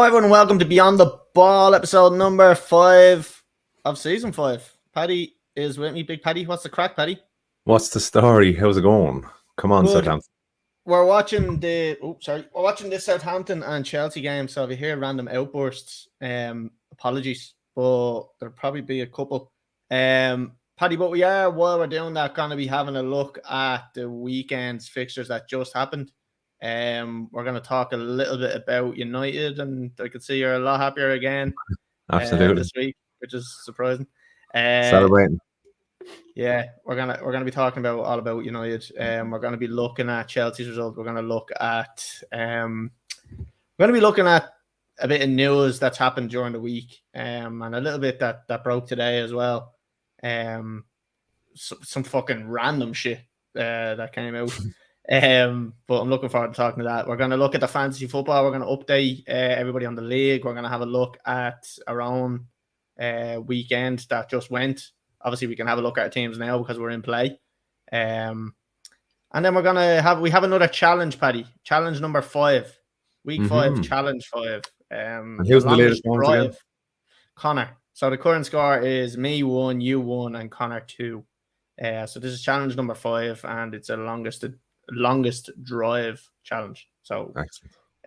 Hello, everyone. Welcome to Beyond the Ball, episode number 5 of season 5. Paddy is with me. Big Paddy, what's the crack, Paddy? What's the story? How's it going? Come on, Good. Southampton. We're watching this Southampton and Chelsea game. So if you hear random outbursts, apologies, but there'll probably be a couple. Paddy, but we are, while we're doing that, going to be having a look at the weekend's fixtures that just happened. We're going to talk a little bit about United, and I can see you're a lot happier again. Absolutely. This week, which is surprising. Celebrating. Yeah, we're gonna be talking about all about United. We're gonna be looking at Chelsea's result. We're gonna look at a bit of news that's happened during the week, and a little bit that broke today as well. Some fucking random shit that came out. But I'm looking forward to talking to that. We're gonna look at the fantasy football. We're gonna update everybody on the league. We're gonna have a look at our own weekend that just went. Obviously, we can have a look at our teams now because we're in play. And then we have another challenge, Paddy. Challenge number 5. Week 5, challenge 5. And who's the latest one again? Connor. So the current score is me 1, you 1, and Connor 2. So this is challenge number 5, and it's a longest drive challenge. So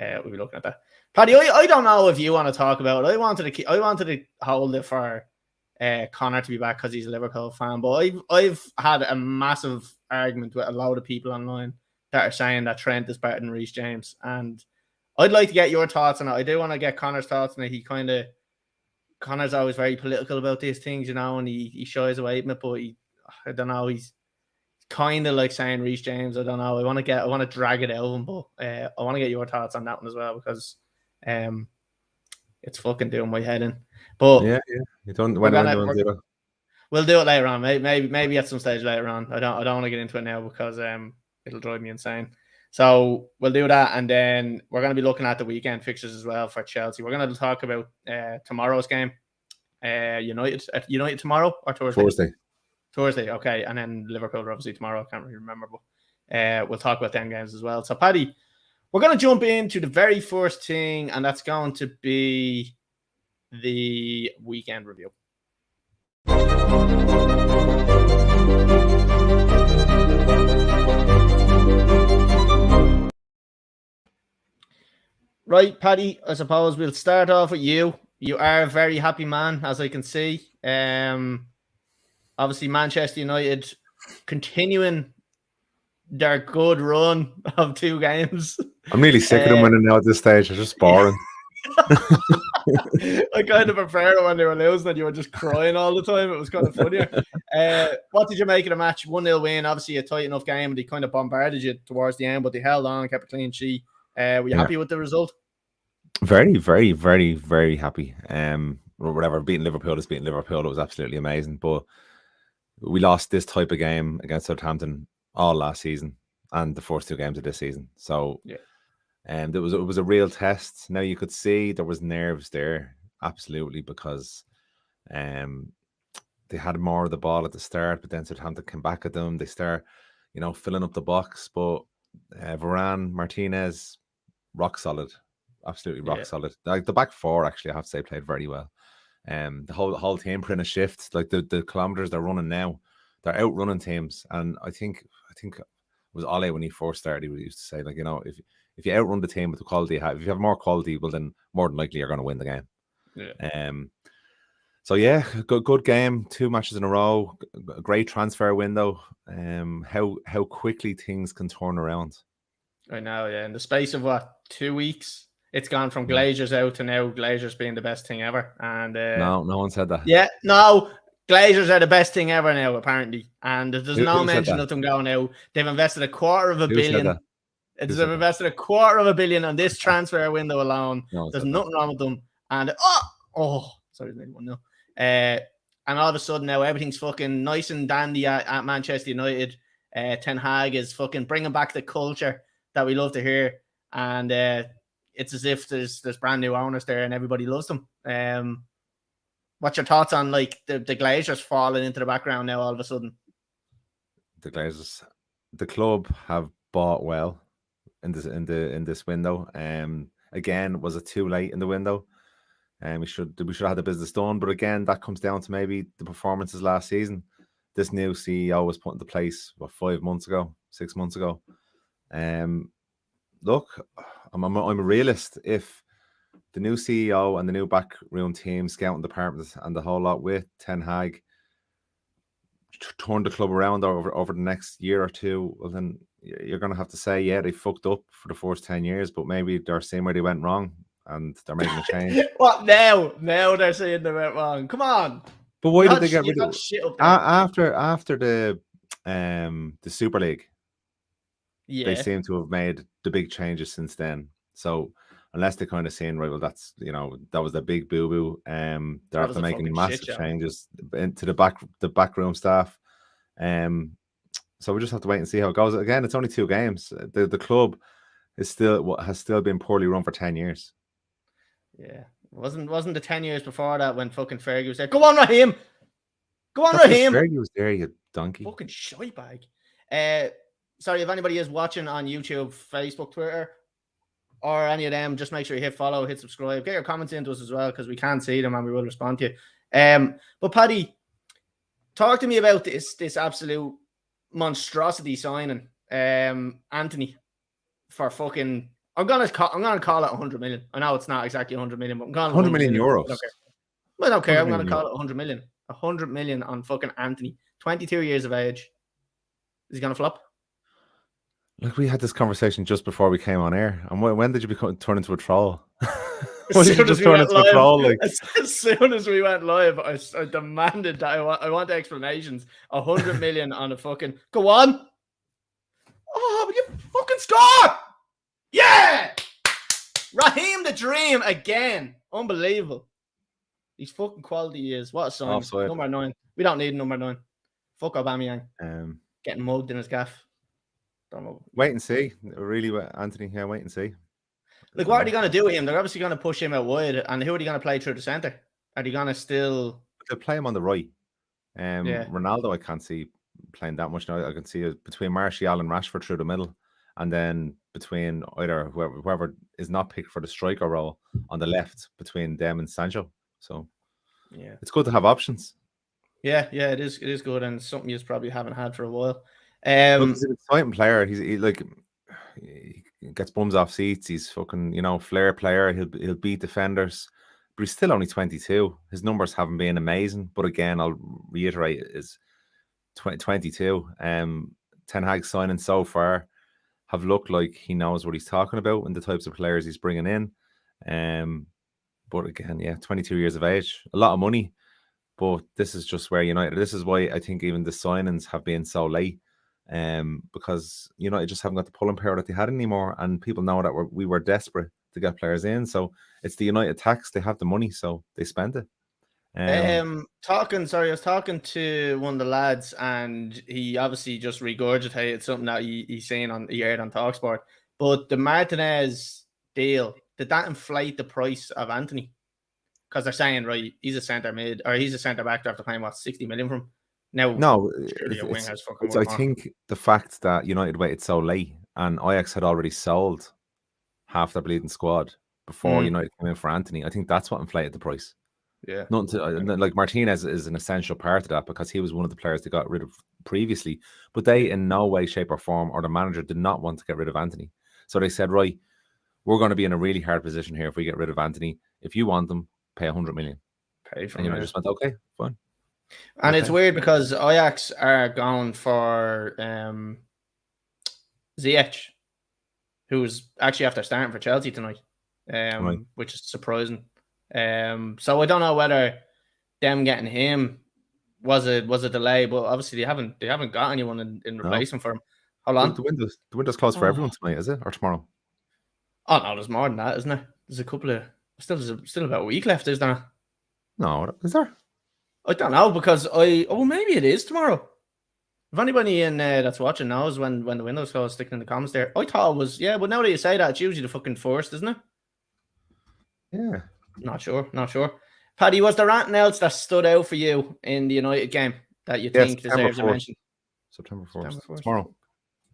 we'll be looking at that. Paddy, I don't know if you want to talk about it. I wanted to hold it for Connor to be back because he's a Liverpool fan, but I've had a massive argument with a lot of people online that are saying that Trent is better than Reece James, and I'd like to get your thoughts on it. I do want to get Connor's thoughts on it. Connor's always very political about these things, and he shies away from it, but I don't know, he's kind of like saying Reece James. I don't know. I want to drag it out of him, but I want to get your thoughts on that one as well because it's fucking doing my head in. But yeah. You don't. We'll do it later on. Maybe at some stage later on. I don't want to get into it now because it'll drive me insane. So we'll do that, and then we're going to be looking at the weekend fixtures as well for Chelsea. We're going to talk about tomorrow's game. United tomorrow or Thursday? Thursday, okay. And then Liverpool obviously tomorrow. I can't really remember, but we'll talk about them games as well. So Paddy, we're going to jump into the very first thing, and that's going to be the weekend review. Right, Paddy, I suppose we'll start off with you. You are a very happy man, as I can see. Obviously, Manchester United continuing their good run of 2 games. I'm really sick of them winning now at this stage. It's just boring. I kind of prefer it when they were losing and you were just crying all the time. It was kind of funnier. What did you make of the match? 1-0 win, obviously a tight enough game, and they kind of bombarded you towards the end, but they held on, kept a clean sheet. Were you happy with the result? Very, very, very, very happy. Whatever, beating Liverpool is beating Liverpool. It was absolutely amazing. But we lost this type of game against Southampton all last season and the first 2 games of this season. So yeah. It was a real test. Now you could see there was nerves there, absolutely, because they had more of the ball at the start, but then Southampton came back at them. They start, filling up the box. But Varane, Martinez, rock solid, absolutely rock solid. Like the back 4, actually, I have to say, played very well. The whole team put in a shift. Like the kilometers they're running now, they're outrunning teams. And I think it was Ole when he first started. He used to say, like, if you outrun the team with the quality you have, if you have more quality, well, then more than likely you're going to win the game. Yeah. So yeah, good game. 2 matches in a row. A great transfer window. How quickly things can turn around. I know, yeah. In the space of 2 weeks, it's gone from Glazers out to now Glazers being the best thing ever. And no one said that. Yeah, no. Glazers are the best thing ever now, apparently. And there's no mention of them going out. They've invested $250 million. They've invested $250 million on this transfer window alone. There's nothing wrong with them. And sorry, no. And all of a sudden now everything's fucking nice and dandy at Manchester United. Ten Hag is fucking bringing back the culture that we love to hear, and it's as if there's brand new owners there and everybody loves them. What's your thoughts on like the Glazers falling into the background now all of a sudden? The Glazers, the club have bought well in this window. again, was it too late in the window? And we should have had the business done. But again, that comes down to maybe the performances last season. This new CEO was put into place 6 months ago. Look, I'm a realist. If the new CEO and the new backroom team, scouting department, and the whole lot with Ten Hag turn the club around over the next year or two, well, then you're going to have to say, yeah, they fucked up for the first 10 years, but maybe they're seeing where they went wrong and they're making a change. What now? Now they're saying they went wrong. Come on. But why did they get rid of shit up there? After the Super League? Yeah. They seem to have made the big changes since then. So unless they're kind of saying, right, well, that's, that was the big boo-boo. They're after making massive changes into the backroom staff. So we just have to wait and see how it goes. Again, it's only 2 games. The club has still been poorly run for 10 years. Yeah. Wasn't the 10 years before that when fucking Fergie was there? Go on, Raheem! Go on, Raheem! Fergie was there, you donkey. Fucking shite bag. Sorry, if anybody is watching on YouTube, Facebook, Twitter, or any of them, just make sure you hit follow, hit subscribe, get your comments into us as well, because we can't see them and we will respond to you. But Paddy, talk to me about this absolute monstrosity signing, Anthony, for fucking. I'm gonna call it 100 million. I know it's not exactly 100 million, but I'm calling 100 million euros. I don't care. I'm gonna call it 100 million. 100 million on fucking Anthony, 22 years of age. Is he gonna flop? Look, we had this conversation just before we came on air. And when did you turn into a troll? As soon as we went live, I demanded that I want explanations. 100 million on a fucking. Go on. Oh, but you fucking score! Yeah! Raheem the Dream again. Unbelievable. He's fucking quality is. What a sign. Offside. Number 9. We don't need number 9. Fuck Aubameyang. Getting mugged in his gaff. Wait and see. Really, Anthony, yeah, wait and see. Like, what are they going to do with him? They're obviously going to push him out wide. And who are they going to play through the centre? Are they going to still... They'll play him on the right. Ronaldo, I can't see playing that much now. I can see it between Martial and Rashford through the middle. And then between either whoever is not picked for the striker role on the left, between them and Sancho. So, yeah, it's good to have options. Yeah, it is. It is good, and it's something you probably haven't had for a while. He's an exciting player. He gets bums off seats. He's fucking flair player. He'll beat defenders, but he's still only 22. His numbers haven't been amazing, but again, I'll reiterate, is 22. Ten Hag signing so far have looked like he knows what he's talking about and the types of players he's bringing in. But again, 22 years of age, a lot of money. But this is just where United. This is why I think even the signings have been so late. Because United just haven't got the pulling power that they had anymore, and people know that we were desperate to get players in. So it's the United tax; they have the money, so they spend it. I was talking to one of the lads, and he obviously just regurgitated something that he heard on TalkSport. But the Martinez deal, did that inflate the price of Anthony? Because they're saying, right, he's a centre mid, or he's a centre back after paying 60 million from him. No, I think the fact that United waited so late and Ajax had already sold half their bleeding squad before United came in for Anthony, I think that's what inflated the price. Yeah, like Martinez is an essential part of that because he was one of the players they got rid of previously, but they in no way, shape, or form, or the manager did not want to get rid of Anthony. So they said, right, we're going to be in a really hard position here if we get rid of Anthony. If you want them, pay 100 million. Pay for him. And just went, okay, fine. And it's weird because Ajax are going for Ziyech, who's actually after starting for Chelsea tonight, which is surprising. So I don't know whether them getting him was a delay, but obviously they haven't got anyone in replacement for him. Hold on, the window's closed for everyone tonight, is it, or tomorrow? Oh no, there's more than that, isn't there? There's a couple of still about a week left, isn't there? No, is there? I don't know because maybe it is tomorrow. If anybody in that's watching knows when the window's closed, stick in the comments there. I thought it was but now that you say that, it's usually the fucking first, isn't it? Yeah. Not sure. Paddy, was there anything else that stood out for you in the United game that you think deserves a mention? September 4th. Tomorrow.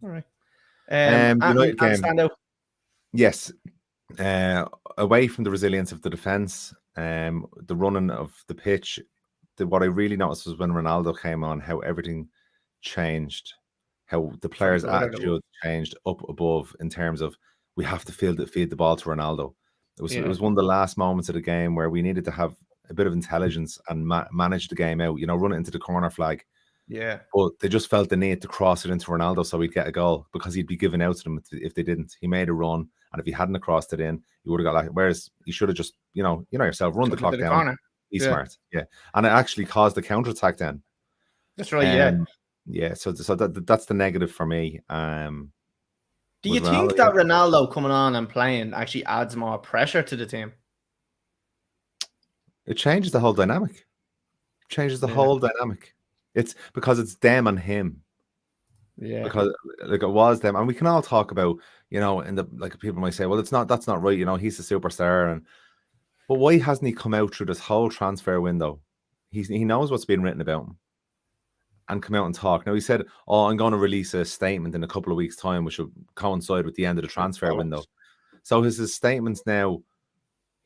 All right. United game. Stand out. Yes. Away from the resilience of the defense, the running of the pitch, what I really noticed was when Ronaldo came on, how everything changed, how the players' attitude changed up above in terms of we have to feed the ball to Ronaldo. It was one of the last moments of the game where we needed to have a bit of intelligence and manage the game out, run it into the corner flag. Yeah. But they just felt the need to cross it into Ronaldo so he'd get a goal because he'd be given out to them if they didn't. He made a run, and if he hadn't crossed it in, he would have got like. Whereas he should have just, yourself, run the clock down, corner. Be smart, and it actually caused the counter attack. Then that's right, yeah. So that's the negative for me. Do you think that Ronaldo coming on and playing actually adds more pressure to the team? It changes the whole dynamic. Whole dynamic. It's because it's them and him. Yeah. Because it was them, and we can all talk about, in the people might say, well, that's not right. He's a superstar, but why hasn't he come out through this whole transfer window? He knows what's being written about him, and come out and talk. Now he said, "Oh, I'm going to release a statement in a couple of weeks' time, which will coincide with the end of the transfer window." So his statements now,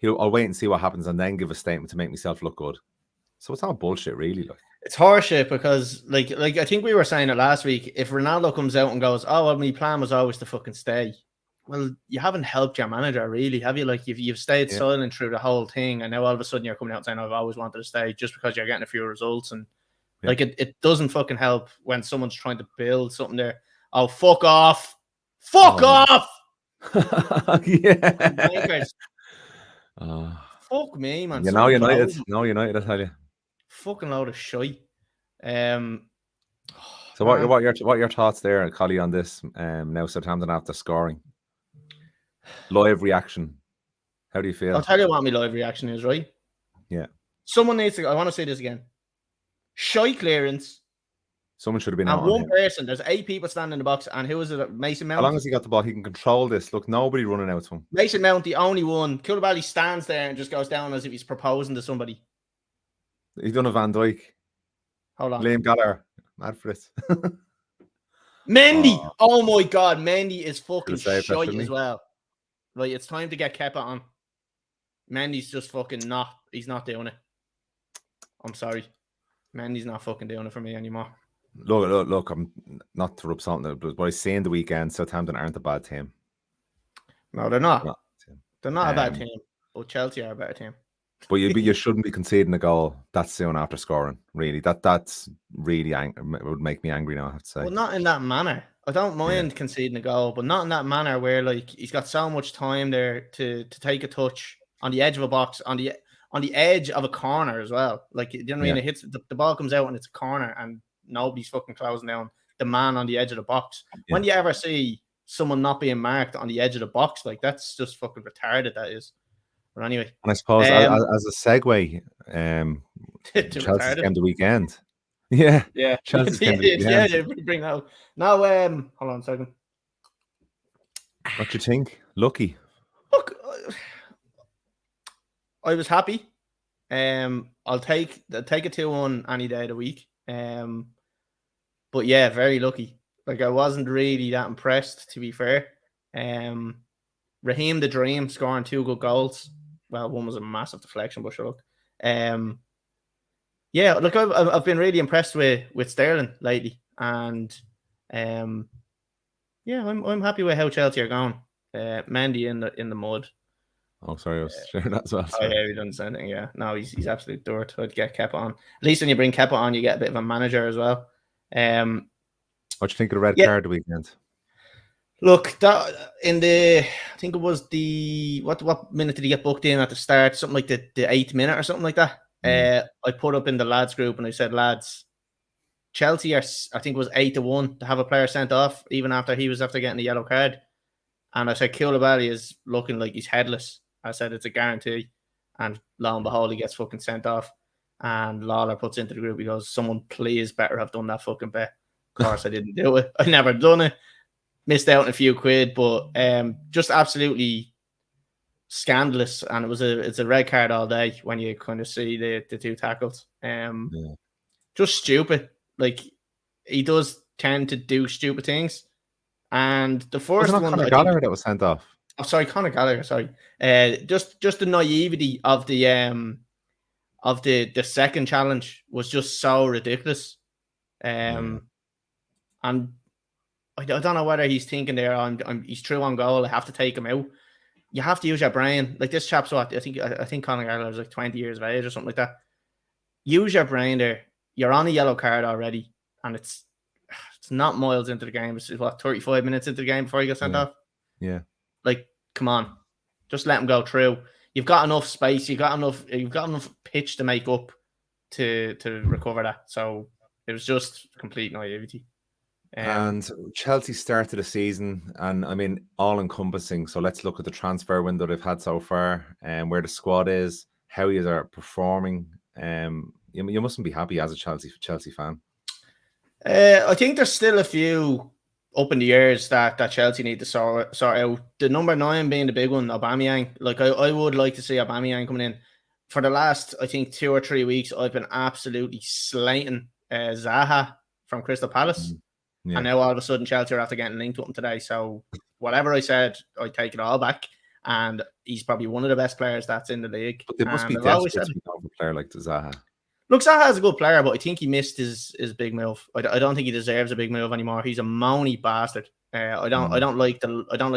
I'll wait and see what happens, and then give a statement to make myself look good. So it's not bullshit, really. It's horseshit because, like I think we were saying it last week. If Ronaldo comes out and goes, "Oh, well, my plan was always to fucking stay," well, you haven't helped your manager, really, have you? Like, you've stayed silent through the whole thing, and now all of a sudden you're coming out saying, "I've always wanted to stay," just because you're getting a few results, and like it doesn't fucking help when someone's trying to build something there. Oh, fuck off! Fuck off! Yeah. Fuck me, man. United. No, United, I tell you. Fucking load of shite. So what are your thoughts there, Collie, on this? Now Southampton after scoring, live reaction. How do you feel? I'll tell you what my live reaction is. Right? Yeah. Someone needs to. I want to say this again. Shite clearance. Someone should have been out. And one person. There's 8 people standing in the box, and who is it? Mason Mount. How long has he got the ball? He can control this. Look, nobody running out to him. Mason Mount, the only one. Koulibaly stands there and just goes down as if he's proposing to somebody. He's done a Van Dijk. Hold on. Liam Gallagher. Mad for it. Mendy. Oh my God. Mendy is fucking shite as well. Right. It's time to get Kepa on. Mendy's just fucking not. He's not doing it. I'm sorry. Mendy's not fucking doing it for me anymore. Look. I'm not to rub salt in it, but I see in the weekend, Southampton aren't a bad team. No, they're not. They're not a bad team. But Chelsea are a better team. But you shouldn't be conceding a goal that soon after scoring. Really, that's really it would make me angry now. I have to say. Well, not in that manner. I don't mind conceding a goal, but not in that manner where like he's got so much time there to take a touch on the edge of a box, on the edge of a corner as well. Like, you know what I mean? It hits the ball comes out and it's a corner and nobody's fucking closing down the man on the edge of the box. Yeah. When do you ever see someone not being marked on the edge of the box? Like, that's just fucking retarded. That is. But anyway, and I suppose as a segue, Chelsea's game the weekend. Yeah. Chelsea's game the weekend. Yeah, bring that up. Now, hold on a second. What do you think? Lucky. Look, I was happy. I'll take a 2-1 any day of the week. But yeah, very lucky. Like, I wasn't really that impressed, to be fair. Raheem the Dream scoring 2 good goals. Well, one was a massive deflection, but sure, look. Yeah, look, I've been really impressed with Sterling lately, and yeah, I'm happy with how Chelsea are going. Mendy in the mud. Oh, sorry, I was sharing that as well. Oh yeah, he done something. Yeah, no, he's absolute dirt. I'd get Kepa on. At least when you bring Kepa on, you get a bit of a manager as well. What do you think of the red card the weekend? Look, that I think it was the what minute did he get booked in at the start? Something like the 8th minute or something like that. I put up in the lads group and I said, lads, Chelsea are, I think it was 8-1 to have a player sent off even after he was after getting the yellow card. And I said, Koulibaly is looking like he's headless. I said it's a guarantee. And lo and behold, he gets fucking sent off. And Lawler puts into the group, he goes, someone please better have done that fucking bet. Of course I didn't do it. I never done it. Missed out on a few quid, but just absolutely scandalous. And it's a red card all day when you kind of see the 2 tackles. Just stupid. Like, he does tend to do stupid things. And the first one that was sent off. Oh, sorry, Conor Gallagher. Sorry, just the naivety of the second challenge was just so ridiculous. And I don't know whether he's thinking there. He's true on goal. I have to take him out. You have to use your brain. Like this chap's what I think Conor Gallagher was like 20 years of age or something like that. Use your brain there. You're on a yellow card already, and it's not miles into the game. It's what 35 minutes into the game before you get sent off. Yeah. Like, come on, just let him go through. You've got enough space. You've got enough pitch to make up to recover that. So it was just complete naivety. And Chelsea started the season, and I mean, all encompassing. So let's look at the transfer window they've had so far, and where the squad is, how you are performing. You mustn't be happy as a Chelsea fan. I think there's still a few up in the airs that Chelsea need to sort out. The number 9 being the big one, Aubameyang. Like I would like to see Aubameyang coming in. For the last, I think, 2 or 3 weeks, I've been absolutely slating Zaha from Crystal Palace. And now all of a sudden Chelsea are after getting linked with him today. So whatever I said, I take it all back. And he's probably one of the best players that's in the league. But they must be desperate to be a player like Zaha. Look, Zaha's a good player, but I think he missed his big move. I don't think he deserves a big move anymore. He's a moany bastard. I don't like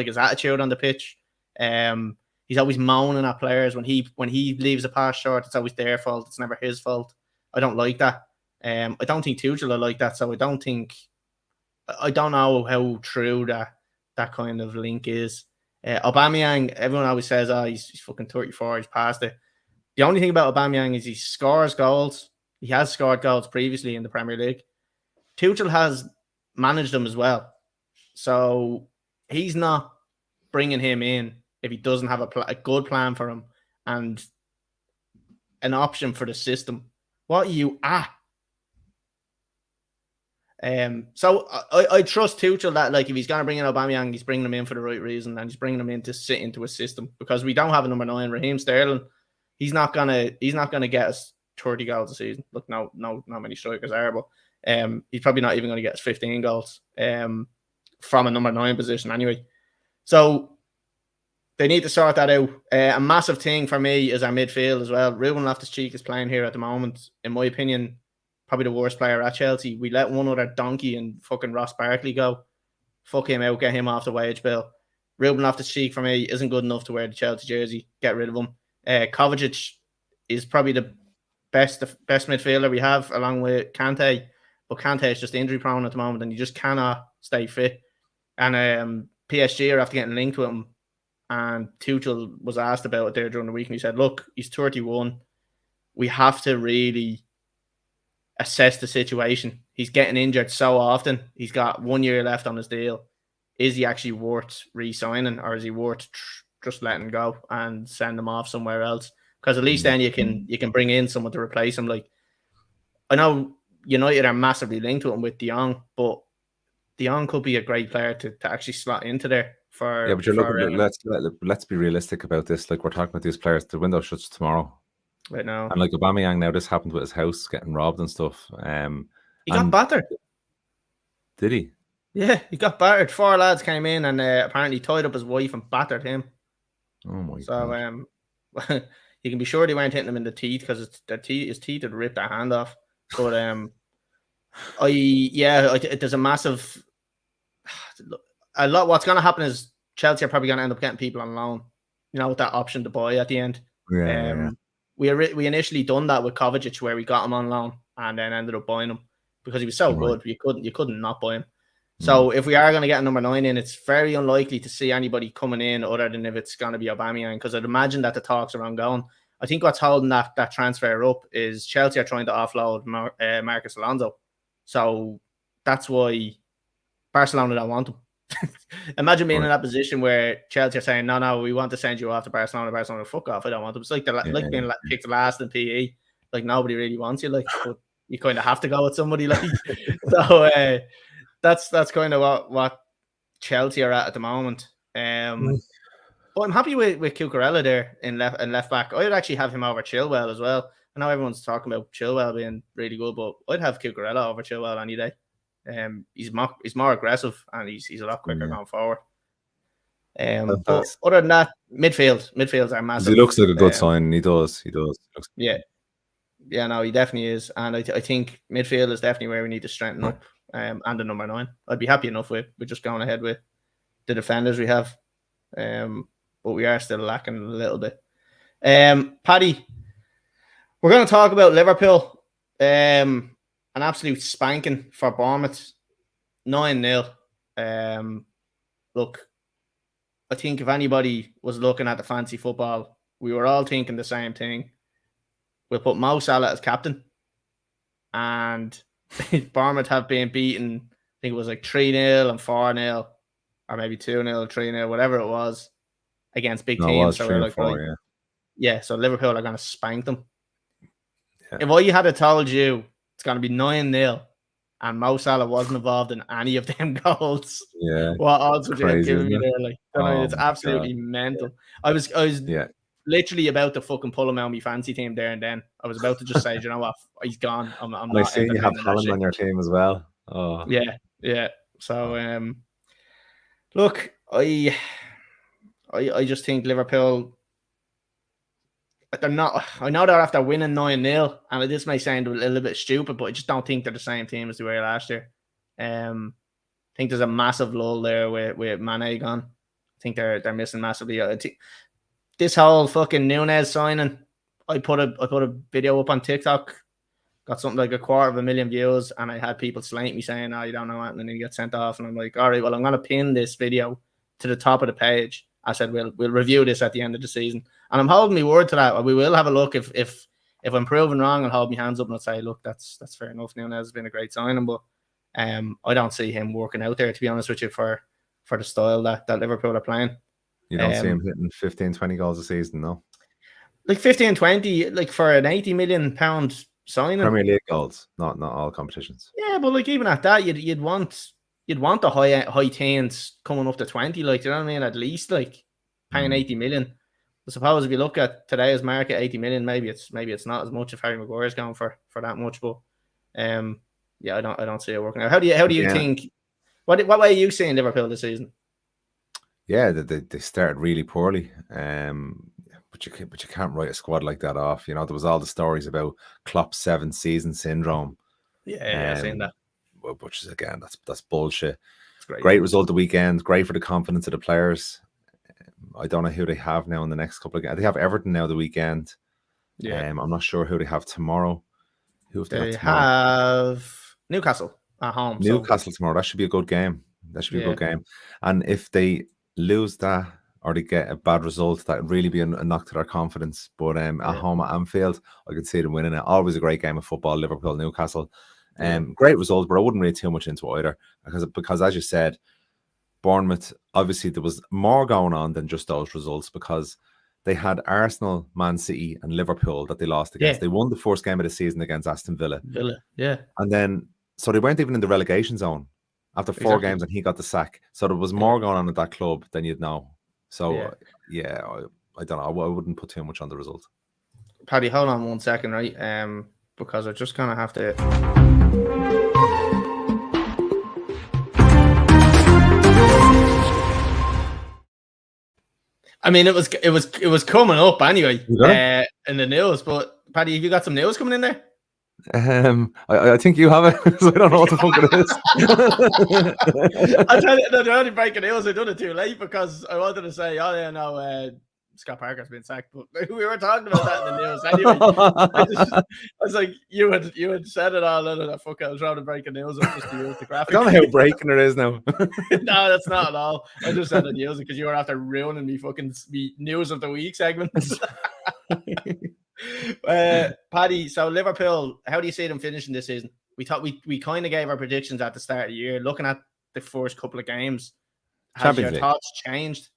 his attitude on the pitch. He's always moaning at players when he leaves a pass short. It's always their fault. It's never his fault. I don't like that. I don't think Tuchel are like that. So I don't know how true that kind of link is. Aubameyang, everyone always says, he's fucking 34, he's past it. The only thing about Aubameyang is he scores goals. He has scored goals previously in the Premier League. Tuchel has managed them as well. So he's not bringing him in if he doesn't have a good plan for him and an option for the system. What are you at? So I trust Tuchel that, like, if he's going to bring in Aubameyang, he's bringing him in for the right reason, and he's bringing him in to sit into a system, because we don't have a number 9. Raheem Sterling, he's not gonna get us 30 goals a season. Look, no, not many strikers are, but he's probably not even going to get us 15 goals from a number 9 position anyway. So they need to sort that out. A massive thing for me is our midfield as well. Ruben Loftus-Cheek is playing here at the moment, in my opinion, probably the worst player at Chelsea. We let one other donkey and fucking Ross Barkley go. Fuck him out, get him off the wage bill. Ruben Loftus-Cheek for me isn't good enough to wear the Chelsea jersey. Get rid of him. Kovacic is probably the best midfielder we have, along with Kante. But Kante is just injury prone at the moment, and he just cannot stay fit. And PSG are after getting linked with him. And Tuchel was asked about it there during the week, and he said, look, he's 31. We have to really assess the situation. He's getting injured so often. He's got 1 year left on his deal. Is he actually worth re-signing, or is he worth just letting go and send him off somewhere else? Because at least then you can bring in someone to replace him. Like, I know United are massively linked to him with De Jong, but De Jong could be a great player to actually slot into there. But you're looking. Let's be realistic about this. Like, we're talking about these players. The window shuts tomorrow. Right now. And like Aubameyang, now this happened with his house getting robbed and stuff. He got battered. Did he? Yeah, he got battered. 4 lads came in and apparently tied up his wife and battered him. Oh my god. So you can be sure they weren't hitting him in the teeth, because his teeth had ripped their hand off. But there's a massive what's going to happen is Chelsea are probably going to end up getting people on loan, with that option to buy at the end. Yeah. We initially done that with Kovacic, where we got him on loan and then ended up buying him because he was so good. You couldn't not buy him. So if we are going to get a number 9 in, it's very unlikely to see anybody coming in other than if it's going to be Aubameyang, because I'd imagine that the talks are ongoing. I think what's holding that transfer up is Chelsea are trying to offload Marcus Alonso. So that's why Barcelona don't want him. Imagine being in that position where Chelsea are saying, no, we want to send you off to Barcelona. Barcelona, fuck off, I don't want him. It's like being picked last in PE. Like, nobody really wants you, like, but you kind of have to go with somebody, like. So that's kind of what Chelsea are at the moment. But I'm happy with Cucurella there in left back. I'd actually have him over Chilwell as well. I know everyone's talking about Chilwell being really good, but I'd have Cucurella over Chilwell any day. He's more aggressive, and he's a lot quicker going forward. But other than that, midfields are massive. He looks like a good sign. He does. Yeah, no, he definitely is, and I think midfield is definitely where we need to strengthen up. And the number 9, I'd be happy enough with just going ahead with the defenders we have. But we are still lacking a little bit. Paddy, we're going to talk about Liverpool. An absolute spanking for Bournemouth, 9-0. Look, I think if anybody was looking at the fancy football, we were all thinking the same thing. We'll put Mo Salah as captain, and Bournemouth have been beaten. I think it was like 3-0 and 4-0, or maybe 2-0, 3-0, whatever it was, against big teams. So we're like, 4, yeah. So Liverpool are going to spank them. Yeah. If I had told you it's going to be 9-0 and Mo Salah wasn't involved in any of them goals, what odds would you have given me there? Like, it's absolutely mental. I was literally about to fucking pull him out of my fancy team there and then. I was about to just say, you know what, he's gone. I'm not. I see you have Haaland on your team as well. Oh, yeah. So, look, I just think Liverpool, they're not. I know they're after winning 9-0, and this may sound a little bit stupid, but I just don't think they're the same team as they were last year. I think there's a massive lull there with Mane gone. I think they're missing massively. I think this whole fucking Nunez signing, I put a video up on TikTok, got something like 250,000 views, and I had people slating me saying, "Oh, you don't know anything," and then you get sent off, and I'm like, "All right, well, I'm gonna pin this video to the top of the page." I said, "We'll review this at the end of the season," and I'm holding my word to that. We will have a look. If I'm proven wrong, I'll hold my hands up and I'll say, "Look, that's fair enough. Nunez has been a great signing, but I don't see him working out there, to be honest with you, for the style that Liverpool are playing." You don't see him hitting 15, 20 goals a season, no? Like 15, 20, like for an £80 million signing. Premier League goals, not all competitions. Yeah, but like even at that, you'd want the high teens coming up to 20, like, you know what I mean? At least like paying 80 million. I suppose if you look at today's market, 80 million, maybe it's not as much if Harry Maguire's going for that much, but yeah, I don't see it working out. How do you think? What way are you seeing Liverpool this season? Yeah, they started really poorly. But you can't write a squad like that off. You know, there was all the stories about Klopp's 7th season syndrome. Yeah, I've seen that. Which is, again, that's bullshit. Great result the weekend. Great for the confidence of the players. I don't know who they have now in the next couple of games. They have Everton now the weekend. Yeah. I'm not sure who they have tomorrow. Who have they have Newcastle at home. Newcastle tomorrow. That should be a good game. A good game. And if they lose that, or they get a bad result, that would really be a knock to their confidence. But at home at Anfield, I could see them winning it. Always a great game of football, Liverpool, Newcastle. Great result, but I wouldn't read too much into it either. Because as you said, Bournemouth, obviously there was more going on than just those results, because they had Arsenal, Man City and Liverpool that they lost against. Yeah. They won the first game of the season against Aston Villa. And then, so they weren't even in the relegation zone after 4 games, and he got the sack. So there was more going on at that club than you'd know. So, I don't know. I wouldn't put too much on the result. Paddy, hold on 1 second, right? Because I just kind of have to... I mean, it was coming up anyway in the news. But Paddy, have you got some news coming in there? I think you have it, because I don't know what the fuck it is. I tell you, they're only breaking news. I done it too late because I wanted to say, oh yeah, no, Scott Parker's been sacked, but we were talking about that in the news anyway. I was like, you had said it all, and I was trying to break the news up just to use the graphic. I don't know how breaking it is now. No, that's not at all. I just said I'd use it because you were after ruining me fucking news of the week segments. Paddy, so Liverpool, how do you see them finishing this season? We thought we kind of gave our predictions at the start of the year. Looking at the first couple of games, has your thoughts changed?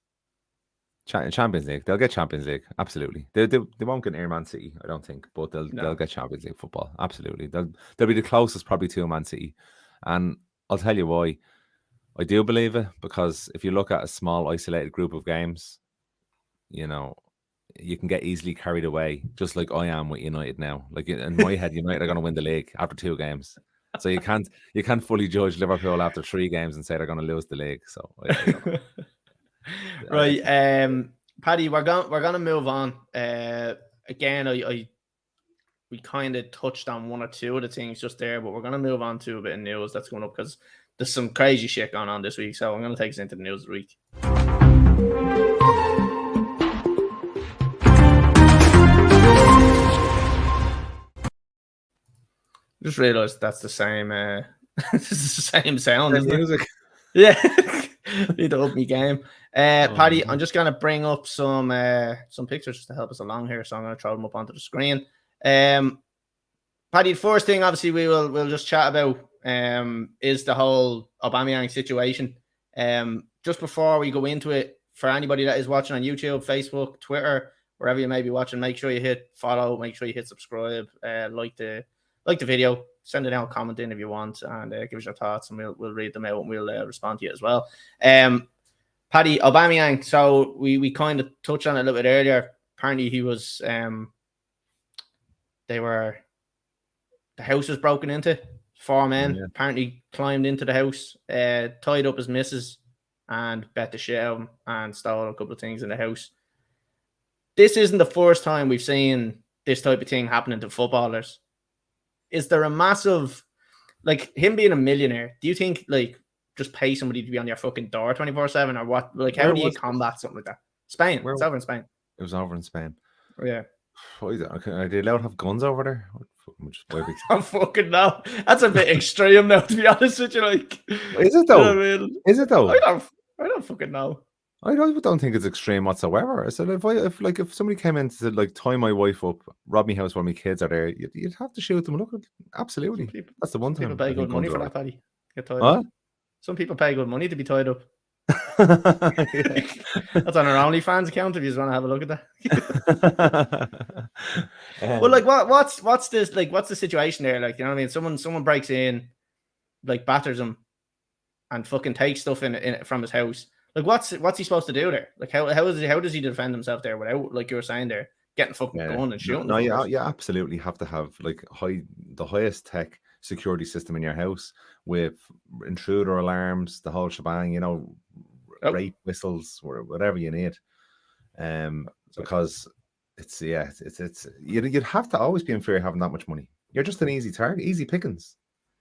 Champions League, they'll get Champions League, absolutely. They won't get near Man City, I don't think, but they'll get Champions League football, absolutely. They'll be the closest probably to Man City, and I'll tell you why. I do believe it, because if you look at a small isolated group of games, you know, you can get easily carried away, just like I am with United now. Like in my head, United are going to win the league after 2 games. So you can't fully judge Liverpool after 3 games and say they're going to lose the league. So I don't know. Right, Paddy, we're gonna move on. Again, we kind of touched on one or two of the things just there, but we're gonna move on to a bit of news that's going up because there's some crazy shit going on this week. So I'm gonna take us into the news of the week. Just realised that's the same. This is the same sound, isn't music. It? Yeah, need to up my game. Paddy, I'm just gonna bring up some pictures just to help us along here. So I'm gonna throw them up onto the screen. Paddy, the first thing obviously we'll just chat about is the whole Aubameyang situation. Just before we go into it, for anybody that is watching on YouTube, Facebook, Twitter, wherever you may be watching, make sure you hit follow, make sure you hit subscribe, like the video, send it out, comment in if you want, and give us your thoughts, and we'll read them out and we'll respond to you as well. Paddy, Aubameyang, so we kind of touched on it a little bit earlier. Apparently he was the house was broken into. 4 men apparently climbed into the house, tied up his missus, and bet the shit out of him and stole a couple of things in the house. This isn't the first time we've seen this type of thing happening to footballers. Is there a massive, like him being a millionaire, do you think like just pay somebody to be on your fucking door 24/7 or what? Like how do you combat something like that? Spain. It's over in Spain. It was over in Spain. Yeah. Are they allowed to have guns over there? I fucking know. That's a bit extreme now, to be honest with you. Like, is it though? You know what I mean? Is it though? I don't fucking know. I don't think it's extreme whatsoever. So if somebody came in to like tie my wife up, rob me house while my kids are there, you'd have to shoot them. Look, absolutely. That's the one thing. People pay good money for that, Paddy. Get tied up. Some people pay good money to be tied up. That's on our OnlyFans account if you just want to have a look at that. Well, like what's this like? What's the situation there? Like, you know what I mean? Someone breaks in, like batters him, and fucking takes stuff in from his house. Like, what's he supposed to do there? Like, how does he defend himself there without, like you were saying there, getting fucking gun and shooting? No, you absolutely have to have like the highest tech security system in your house with intruder alarms, the whole shebang. You know, rape whistles or whatever you need. Because it's you'd have to always be in fear of having that much money. You're just an easy target, easy pickings.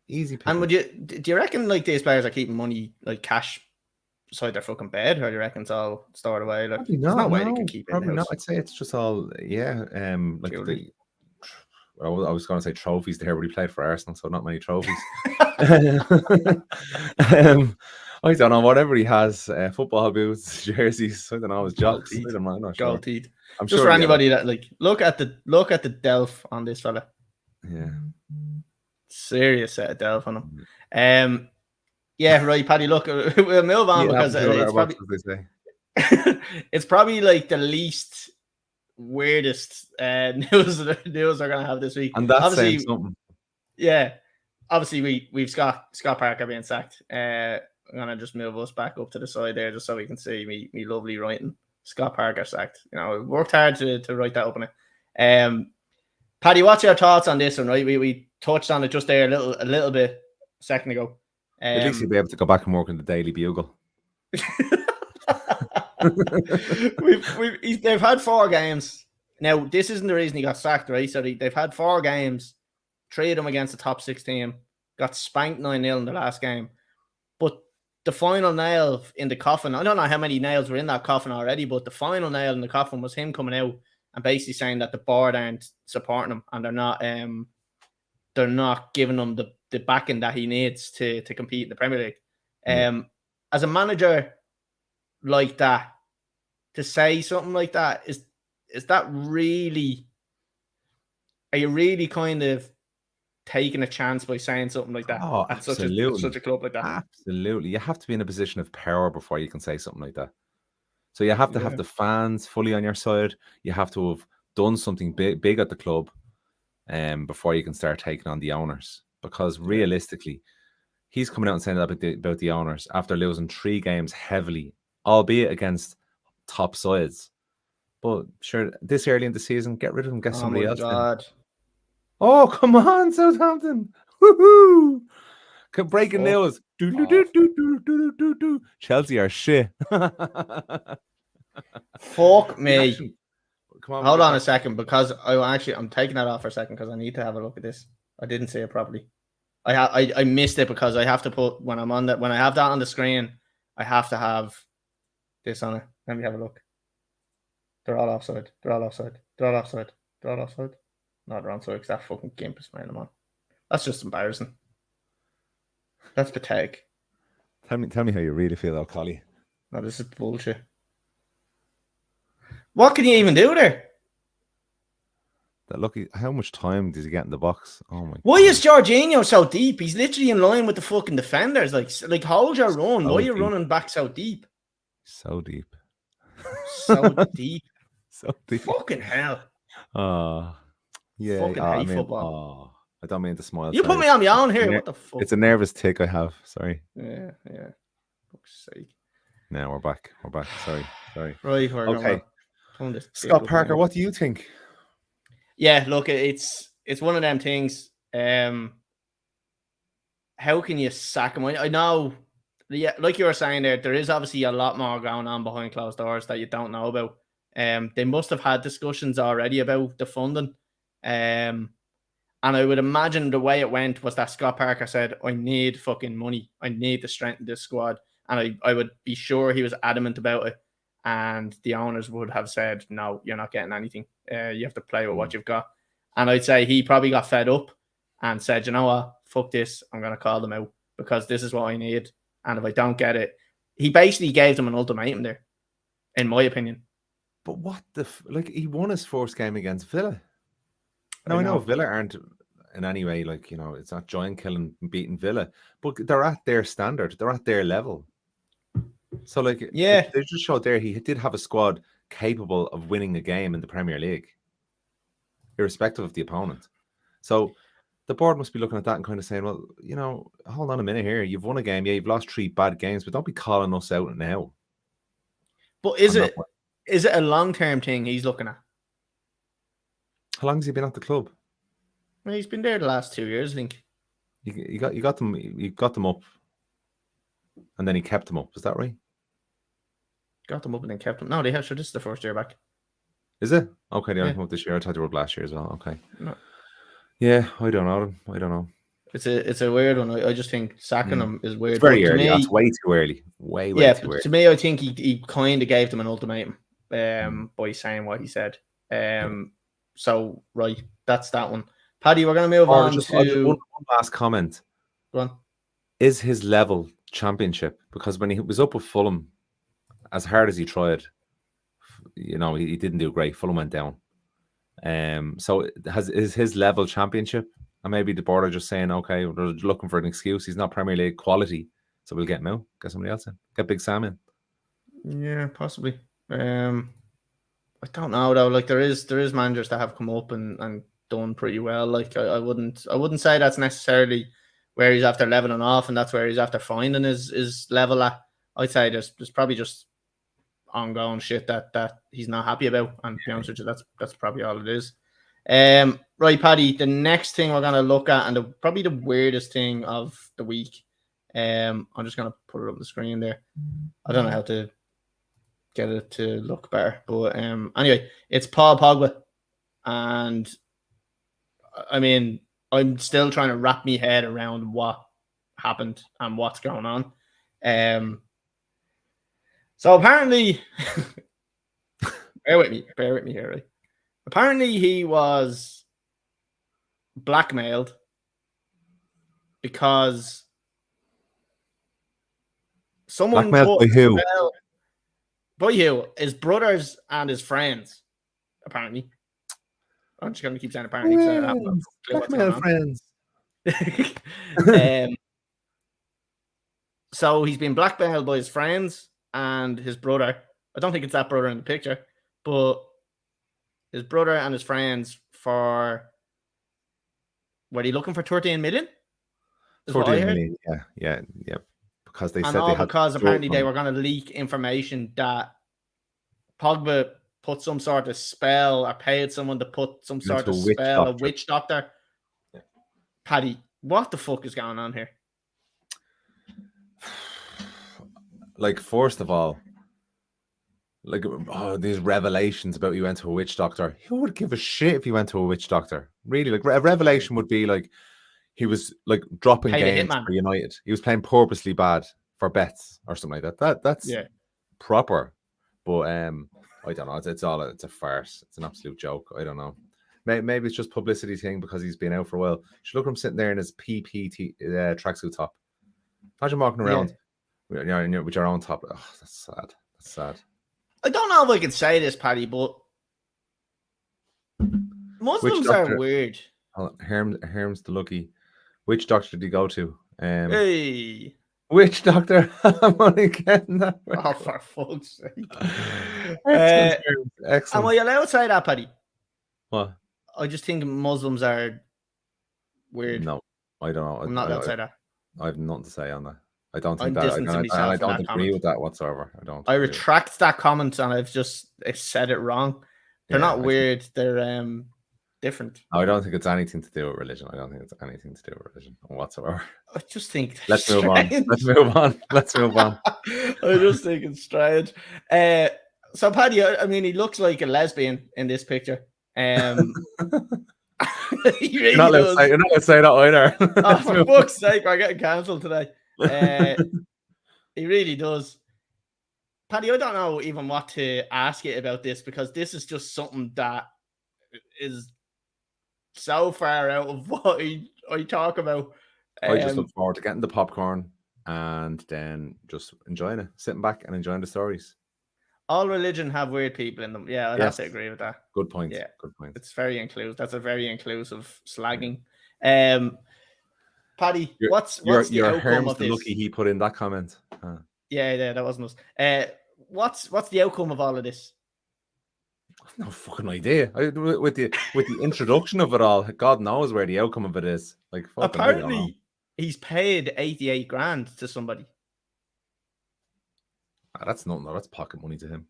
And do you reckon like these players are keeping money like cash beside their fucking bed, or do you reckon it's all stored away? Like, there's no way they can keep it. Probably not. I'd say it's just all like I was going to say trophies there, but he played for Arsenal, so not many trophies. I don't know, whatever he has, football boots, jerseys, I don't know, his jocks. I'm not sure. Gold teeth. I'm just sure for anybody that like look at the delf on this fella. Yeah. Serious set of delf on him. Yeah, right, Paddy. Look, we'll move on because it's probably like the least weirdest news we're gonna have this week. And that's obviously saying something. Yeah, obviously we've Scott Parker being sacked. I'm gonna just move us back up to the side there just so we can see me lovely writing. Scott Parker sacked. You know, we worked hard to write that up in it. Paddy, what's your thoughts on this one? Right, we touched on it just there a little bit a second ago. At least you'll be able to go back and work in the Daily Bugle. They've had 4 games. Now, this isn't the reason he got sacked, right? So they've had 4 games, 3 of them against the top 6 team, got spanked 9-0 in the last game. But the final nail in the coffin, I don't know how many nails were in that coffin already, but the final nail in the coffin was him coming out and basically saying that the board aren't supporting him and they're not giving him the backing that he needs to compete in the Premier League. As a manager like that, to say something like that, is that really, are you really kind of taking a chance by saying something like that? Oh, at absolutely. Such a club like that? Absolutely. You have to be in a position of power before you can say something like that. So you have to have the fans fully on your side. You have to have done something big at the club before you can start taking on the owners. Because realistically, he's coming out and saying that about the owners after losing 3 games heavily, albeit against top sides. But sure, this early in the season, get rid of him, get somebody else in. Oh, come on, Southampton. Woohoo! Breaking news. Chelsea are shit. Fuck me. Come on, Hold on a second, because I'm taking that off for a second because I need to have a look at this. I didn't see it properly. I missed it because I have to put when I have that on the screen, I have to have this on it. Let me have a look. They're all offside. They're all offside. They're all offside. They're all offside. No, they're onside because that fucking gimp is playing them on. That's just embarrassing. That's pathetic. Tell me how you really feel, though, Collie. No, this is bullshit. What can you even do there? Look, how much time does he get in the box? Oh my! Why is Jorginho so deep? He's literally in line with the fucking defenders. Like hold your run. Why are you running back so deep? So deep. So deep. So deep. Fucking hell. Yeah. Fucking hate football. I don't mean to smile. You put me on my own here. What the fuck? It's a nervous tick I have. Sorry. Yeah. Fuck's sake. Now we're back. Sorry. Right. Okay. Scott Parker, what do you think? Yeah, look, it's one of them things. How can you sack him? I know, yeah, like you were saying there is obviously a lot more going on behind closed doors that you don't know about. They must have had discussions already about the funding. And I would imagine the way it went was that Scott Parker said, I need fucking money. I need to strengthen this squad. And I would be sure he was adamant about it. And the owners would have said, no, you're not getting anything. You have to play with what you've got. And I'd say he probably got fed up and said, you know what, fuck this. I'm going to call them out because this is what I need. And if I don't get it, he basically gave them an ultimatum there, in my opinion. But what he won his first game against Villa. Now, I know Villa aren't in any way, it's not giant killing beating Villa, but they're at their standard. They're at their level. So, they just showed there he did have a squad capable of winning a game in the Premier League, irrespective of the opponent. So, the board must be looking at that and kind of saying, well, hold on a minute here. You've won a game. Yeah, you've lost 3 bad games, but don't be calling us out now. But is it a long-term thing he's looking at? How long has he been at the club? Well, he's been there the last 2 years, I think. You got them up, and then he kept them up. Is that right? Got them up and then kept them. No, they have. Sure, this is the first year back. Is it? Okay, they only come up this year. I thought they were up last year as well. Okay. No. Yeah, I don't know. It's a weird one. I just think sacking them is weird. It's very early. That's way too early. Way too early. To me, I think he kind of gave them an ultimatum by saying what he said. So, right, that's that one. Paddy, we're going to move on to... One last comment. Go on. Is his level Championship? Because when he was up with Fulham, as hard as he tried, he didn't do great. Fulham went down. So is his level Championship? And maybe the board are just saying, okay, we're looking for an excuse. He's not Premier League quality, so we'll get him out. Get somebody else in. Get Big Sam in. Yeah, possibly. I don't know though. There is managers that have come up and done pretty well. I wouldn't say that's necessarily where he's after leveling off, and that's where he's after finding his level at. I'd say there's probably just ongoing shit that he's not happy about, and to be honest with you, that's probably all it is. Right, Paddy, the next thing we're gonna look at, and probably the weirdest thing of the week. I'm just gonna put it up on the screen there. I don't know how to get it to look better, but anyway, it's Paul Pogba, and I mean, I'm still trying to wrap my head around what happened and what's going on. So apparently, bear with me here, right? Apparently he was blackmailed because someone blackmailed by who? By who? His brothers and his friends, apparently. I'm just going to keep saying apparently. Blackmail friends. So he's been blackmailed by his friends and his brother. I don't think it's that brother in the picture, but his brother and his friends were they looking for 13 million? 13 million, yeah. Because they said they had apparently they were going to leak information that Pogba put some sort of spell or paid someone to put some sort of spell, a witch doctor. Yeah. Paddy, what the fuck is going on here? like, first of all, like, these revelations about you went to a witch doctor. Who would give a shit if you went to a witch doctor? Really, like, a revelation would be like he was like dropping Pay the games hitman. for United. He was playing purposely bad for bets or something like that. That's proper. But I don't know. It's a farce. It's an absolute joke. I don't know. Maybe it's just publicity thing because he's been out for a while. You should look at him sitting there in his PPT tracksuit top. Imagine walking around with your own top. Oh, that's sad. That's sad. I don't know if I can say this, Paddy, but Muslims are weird. Herm's the lucky. Which doctor did he go to? Hey. Which doctor? I'm only getting that. Oh, for fuck's sake. Excellent. Am I allowed to say that, Paddy? What? I just think Muslims are weird. No, I don't know. I'm not allowed to say that. I have nothing to say on that. I don't think I don't agree with that whatsoever. I retract that comment, and I've just said it wrong. They're not weird. They're different. I don't think it's anything to do with religion. I don't think it's anything to do with religion whatsoever. I just think Let's move on. Let's move on. I just think it's strange. So Paddy, I mean, he looks like a lesbian in this picture. He really does. You're not gonna say that either. Oh, for fuck's sake, we're getting cancelled today. He really does. Paddy, I don't know even what to ask you about this, because this is just something that is so far out of what I talk about. I just look forward to getting the popcorn and then just enjoying it, sitting back and enjoying the stories. All religion have weird people in them. Yeah, I'd have to agree with that. Good point. Yeah, good point. It's very inclusive. That's a very inclusive slagging. Paddy, what's the outcome of this? Lucky he put in that comment. Yeah, that wasn't us. What's the outcome of all of this? No fucking idea. With the introduction of it all, God knows where the outcome of it is. Like, apparently, he's paid 88 grand to somebody. That's nothing. That's pocket money to him.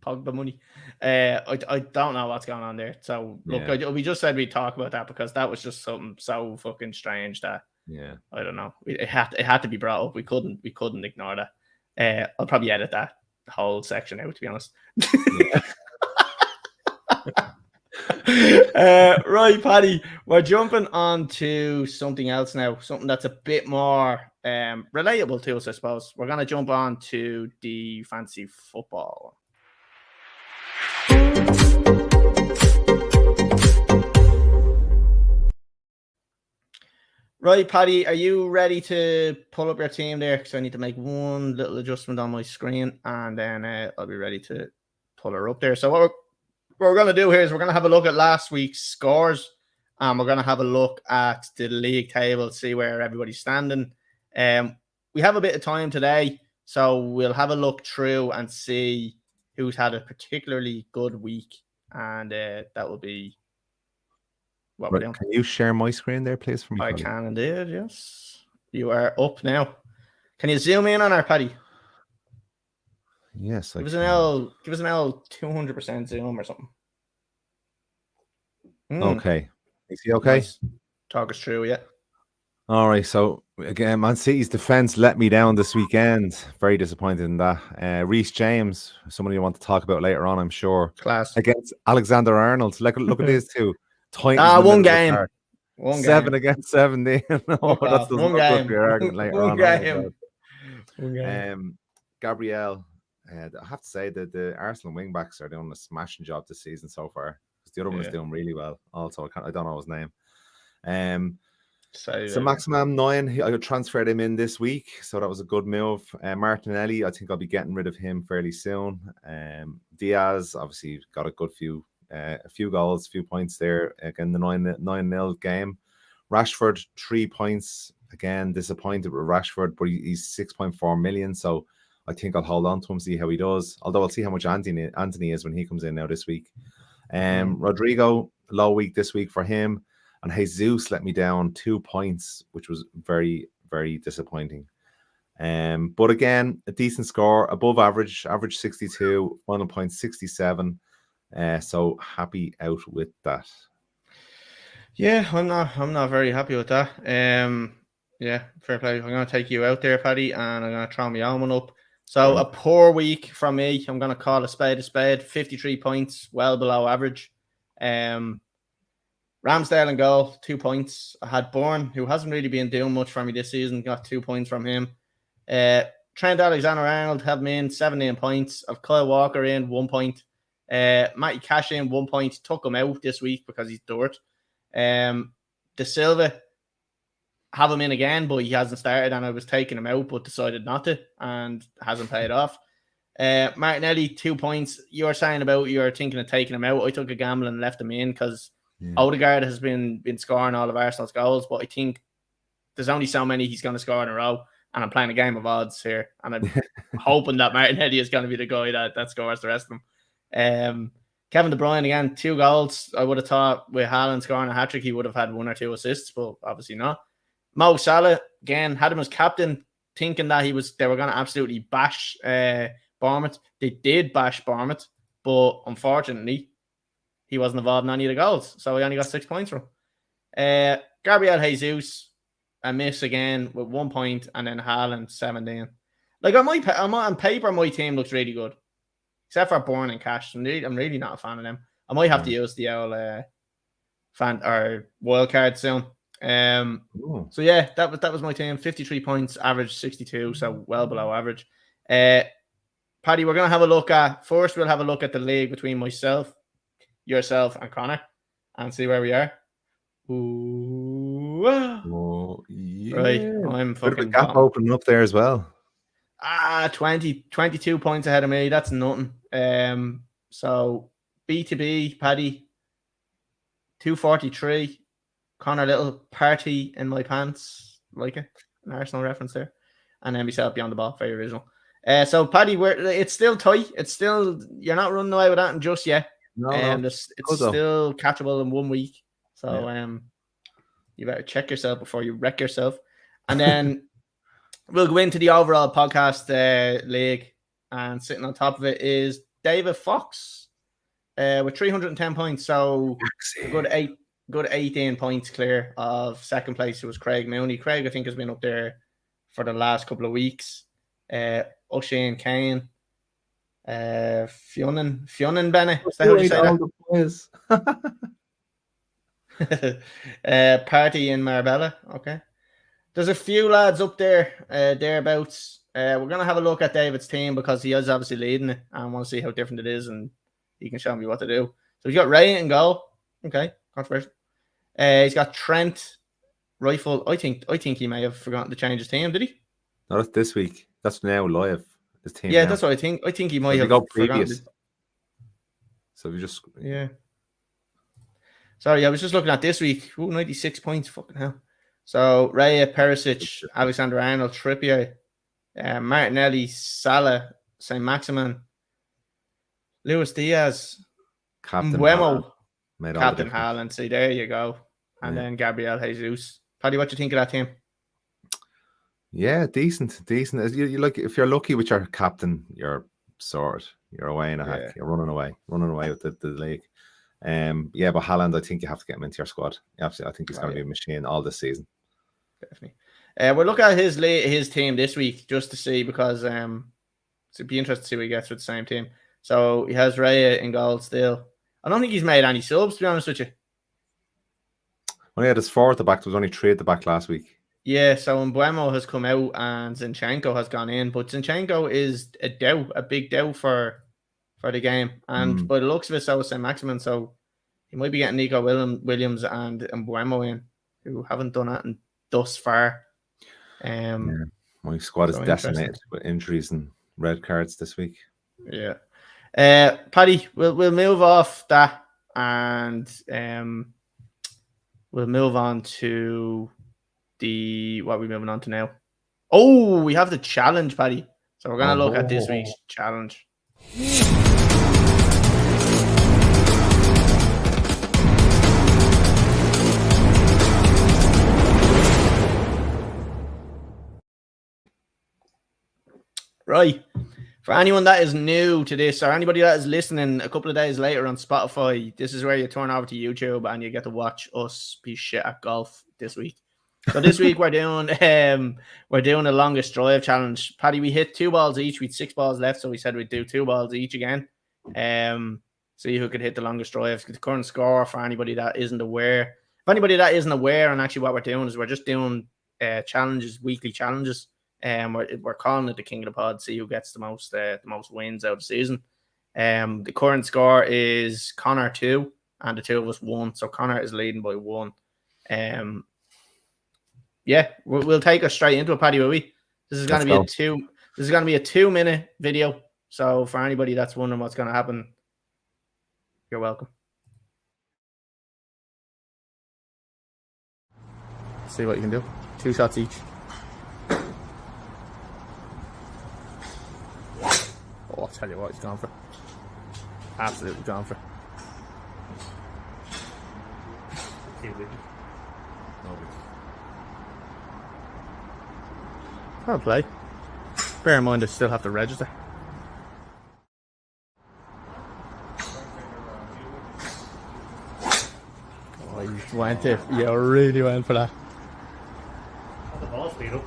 Pogba money. I don't know what's going on there. So look, we just said we'd talk about that because that was just something so fucking strange that I don't know. It had to be brought up. We couldn't ignore that. I'll probably edit that whole section out, to be honest. Right, Paddy, we're jumping on to something else now, something that's a bit more relatable to us, I suppose. We're going to jump on to the fantasy football. Right, Paddy, are you ready to pull up your team there? Because I need to make one little adjustment on my screen, and then I'll be ready to pull her up there. So what we're going to do here is we're going to have a look at last week's scores, and we're going to have a look at the league table, see where everybody's standing. We have a bit of time today, so we'll have a look through and see who's had a particularly good week, and that will be what we're doing. Can you share my screen there, please, for me? I can indeed, yes. You are up now. Can you zoom in on our Paddy? Yes. Give us an L 200% zoom or something. Okay. Is he okay? Nice. Talk us through, yeah. All right. So again, Man City's defense let me down this weekend. Very disappointed in that. Reece James, someone you want to talk about later on, I'm sure. Class. Against Alexander Arnold. Look at these two. Titans one game. 7 against 17. No, that's one game. One game. Gabriel. I have to say that the Arsenal wingbacks are doing a smashing job this season so far. Because the other one is doing really well. Also, I don't know his name. So Maximum 9, I transferred him in this week, so that was a good move. Martinelli, I think I'll be getting rid of him fairly soon. Diaz, obviously, got a good few goals, few points there. Again, the 9-0 game. Rashford, 3 points. Again, disappointed with Rashford, but he's 6.4 million, so I think I'll hold on to him, see how he does. Although I'll see how much Anthony is when he comes in now this week. Rodrigo, low week this week for him. And Jesus let me down 2 points, which was very, very disappointing. But again, a decent score, above average 62, final point 67. So happy out with that. Yeah, I'm not very happy with that. Yeah, fair play. I'm going to take you out there, Paddy, and I'm going to throw my own one up. So a poor week from me. I'm going to call a spade a spade. 53 points, well below average. Ramsdale in goal, 2 points. I had Bourne, who hasn't really been doing much for me this season, got 2 points from him. Trent Alexander-Arnold have me in 17 points. I've Kyle Walker in 1 point. Matty Cash in 1 point. Took him out this week because he's dirt. De Silva, have him in again, but he hasn't started, and I was taking him out, but decided not to, and hasn't paid off. Martinelli, 2 points. You were saying about you're thinking of taking him out. I took a gamble and left him in because Odegaard has been scoring all of Arsenal's goals, but I think there's only so many he's going to score in a row, and I'm playing a game of odds here, and I'm hoping that Martinelli is going to be the guy that scores the rest of them. Kevin De Bruyne again, 2 goals. I would have thought with Haaland scoring a hat-trick, he would have had 1 or 2 assists, but obviously not. Mo Salah, again, had him as captain, thinking that they were going to absolutely bash Bournemouth. They did bash Bournemouth, but unfortunately, he wasn't involved in any of the goals, so he only got 6 points from him. Gabriel Jesus, a miss again with 1 point, and then Haaland, 17. Like, on paper, my team looks really good, except for Bourne and Cash. I'm really not a fan of them. I might have to use the old fan or wild card soon. So yeah, that was my team. 53 points, average 62, so well below average. Paddy, we're gonna have a look at we'll have a look at the league between myself, yourself, and Connor, and see where we are. Ooh. Oh, yeah. Right, I'm fucking gap opening up there as well. 22 points ahead of me. That's nothing. So B2B, Paddy, 243. Connor, little party in my pants, like it, an Arsenal reference there, and then myself beyond the ball, very original. So Paddy, it's still tight. It's still, you're not running away with that just yet. No, it's still catchable in 1 week. So you better check yourself before you wreck yourself. And then we'll go into the overall podcast league, and sitting on top of it is David Fox with 310 points. So good 18 points clear of second place. It was Craig Mooney. Craig, I think, has been up there for the last couple of weeks. O'Shane Kane, Fionn Bennett. Is that how you say that? Party in Marbella. Okay. There's a few lads up there, thereabouts. We're going to have a look at David's team because he is obviously leading it, and I want to see how different it is, and he can show me what to do. So he's got Ray in goal. Okay, controversial. He's got Trent, Rifle. I think he may have forgotten to change his team. Did he? No, that's this week. That's now live. His team. Yeah, now. That's what I think. I think he might have forgotten. So we just Sorry, I was just looking at this week. 96 points. Fucking hell. So Raya, Perisic, Alexander-Arnold, Trippier, Martinelli, Salah, St. Maximin, Luis Diaz, Captain Mbeumo, Haaland. Captain Haaland. See, there you go. And then Gabriel Jesus. Paddy, what do you think of that team? Yeah, decent. You like, if you're lucky with your captain, you're sorted. You're away in a hack. You're running away with the league. But Haaland, I think you have to get him into your squad. Absolutely, I think he's going to be a machine all this season. Definitely. We'll look at his team this week just to see, because it'd be interesting to see what he gets with the same team. So he has Raya in goal still. I don't think he's made any subs, to be honest with you. Well, yeah, there's 4 at the back. There was only 3 at the back last week. Yeah, so Mbeumo has come out and Zinchenko has gone in, but Zinchenko is a big doubt for the game. And by the looks of it, so is St. Maximin. So he might be getting Nico Williams and Mbeumo in, who haven't done that thus far. My squad is decimated with injuries and red cards this week. Yeah. Paddy, we'll move off that, and we'll move on to what are we moving on to now? Oh, we have the challenge, Paddy. So we're going to look at this week's challenge. Right. For anyone that is new to this, or anybody that is listening a couple of days later on Spotify, this is where you turn over to YouTube and you get to watch us be shit at golf this week. So this week we're doing the longest drive challenge. Paddy, we hit 2 balls each. We had 6 balls left, so we said we'd do 2 balls each again. See who could hit the longest drive. The current score for anybody that isn't aware. If anybody that isn't aware, and actually what we're doing is we're just doing challenges, weekly challenges. We're calling it the King of the Pod. See who gets the most wins out of the season. The current score is Connor 2 and the 2 of us 1. So Connor is leading by 1. Yeah, we'll take us straight into it, Paddy, will we? This is going to be a 2-minute video. So for anybody that's wondering what's going to happen, you're welcome. See what you can do. 2 shots each. Oh, I'll tell you what he's gone for. Absolutely gone for. I'll play. Bear in mind I still have to register. Oh, you went it. You really went for that. The ball speed up.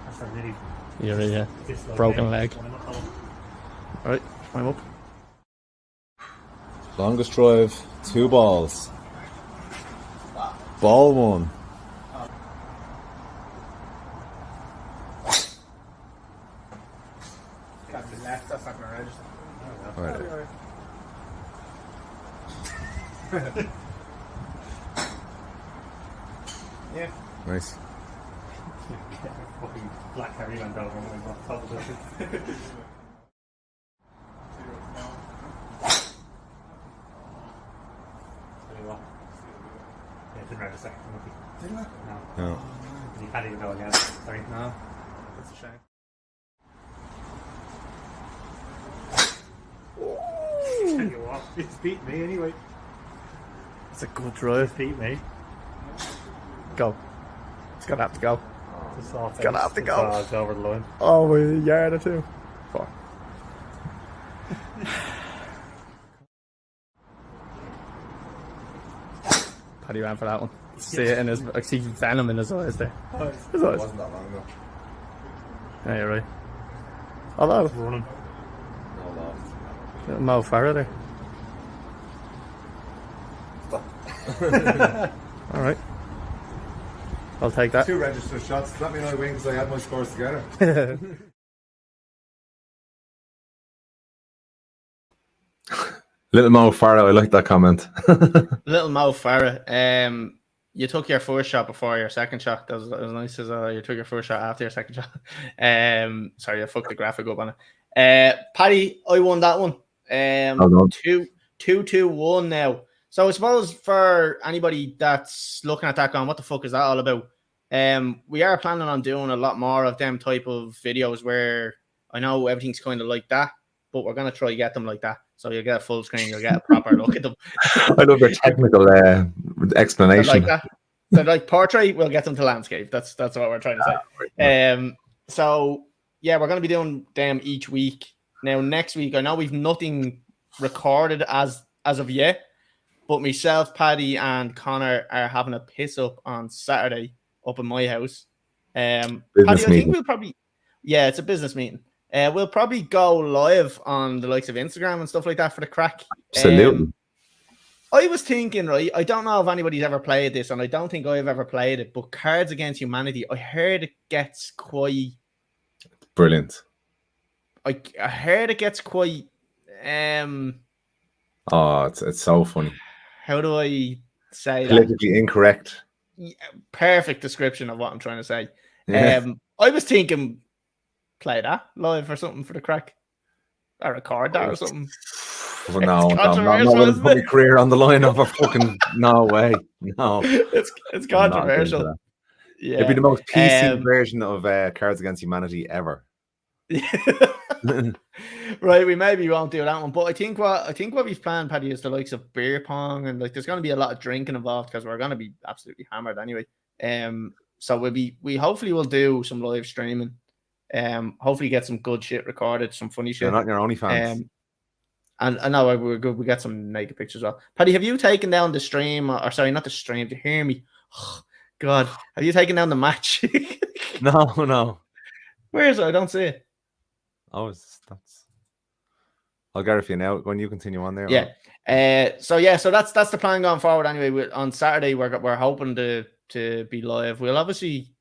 That's a really... You're really broken leg. Alright, I'm up. Longest drive, 2 balls. Ball 1. Left, that's not going to register. Alright. Yeah. Nice. Fucking black Harry went over and went top of it. It didn't register. Didn't it? No. No. You can't even go again. Sorry. No. That's a shame. Tell you what, it's beat me anyway. It's a good drive. It's beat me. Go. It's going to have to go. It's gonna have to go. It's over the line. Oh, a yard or 2. 4. Paddy ran for that one. See it in his. I see venom in his eyes there. His eyes. Wasn't that long ago. Yeah, you're right. Although Running. No loft. Mo Salah there. All right. I'll take that. 2 registered shots. Does that mean I win because I had my scores together? Little Mo Farah, I like that comment. Little Mo Farah. You took your first shot before your second shot. That was nice as you took your first shot after your second shot. Sorry, I fucked the graphic up on it. Paddy, I won that one. 2-2-1 now. So I suppose for anybody that's looking at that going, what the fuck is that all about? We are planning on doing a lot more of them type of videos where I know everything's kind of like that, but we're going to try to get them like that. So you'll get a full screen, you'll get a proper look at them. I love your technical explanation. So like portrait, we'll get them to landscape. That's what we're trying to say. So yeah, we're going to be doing them each week. Now next week, I know we've nothing recorded as of yet, but myself, Paddy, and Connor are having a piss up on Saturday up in my house. Paddy, I think we'll probably, yeah, it's a business meeting. We'll probably go live on the likes of Instagram and stuff like that for the crack. Absolutely. I was thinking, right, I don't know if anybody's ever played this, and I don't think I've ever played it, but Cards Against Humanity, I heard it gets quite... Brilliant. I heard it gets quite... Oh, it's so funny. How do I say Politically incorrect. Yeah, perfect description of what I'm trying to say. Yeah. I was thinking, play that live or something for the crack, or record that or something. Well, no, I'm not going to put my career on the line of a fucking no way. No, it's controversial. Yeah, it'd be the most PC version of Cards Against Humanity ever. Right, we maybe won't do that one, but I think what we've planned, Paddy, is the likes of beer pong, and like there's going to be a lot of drinking involved because we're going to be absolutely hammered anyway. So we hopefully will do some live streaming. Hopefully get some good shit recorded, some funny shit. You're not your OnlyFans. And I know we're good. We got some naked pictures as well. Paddy, have you taken down the stream? Or sorry, not the stream. To hear me, God, have you taken down the match? No. Where is it? I don't see it. Oh, that's. I'll get it for you now. When you continue on there. Yeah. So that's the plan going forward. Anyway, on Saturday we're hoping to be live. We'll obviously.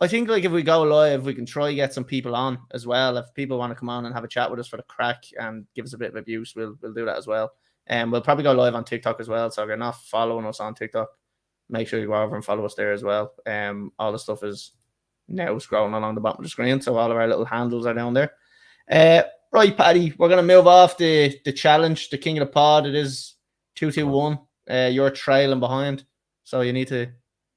I think like if we go live, we can try get some people on as well. If people want to come on and have a chat with us for the crack and give us a bit of abuse, we'll do that as well. And we'll probably go live on TikTok as well. So if you're not following us on TikTok, make sure you go over and follow us there as well. All the stuff is now scrolling along the bottom of the screen, so all of our little handles are down there. Right, Paddy, we're gonna move off the challenge, the king of the pod. It is 2-2-1. You're trailing behind, so you need to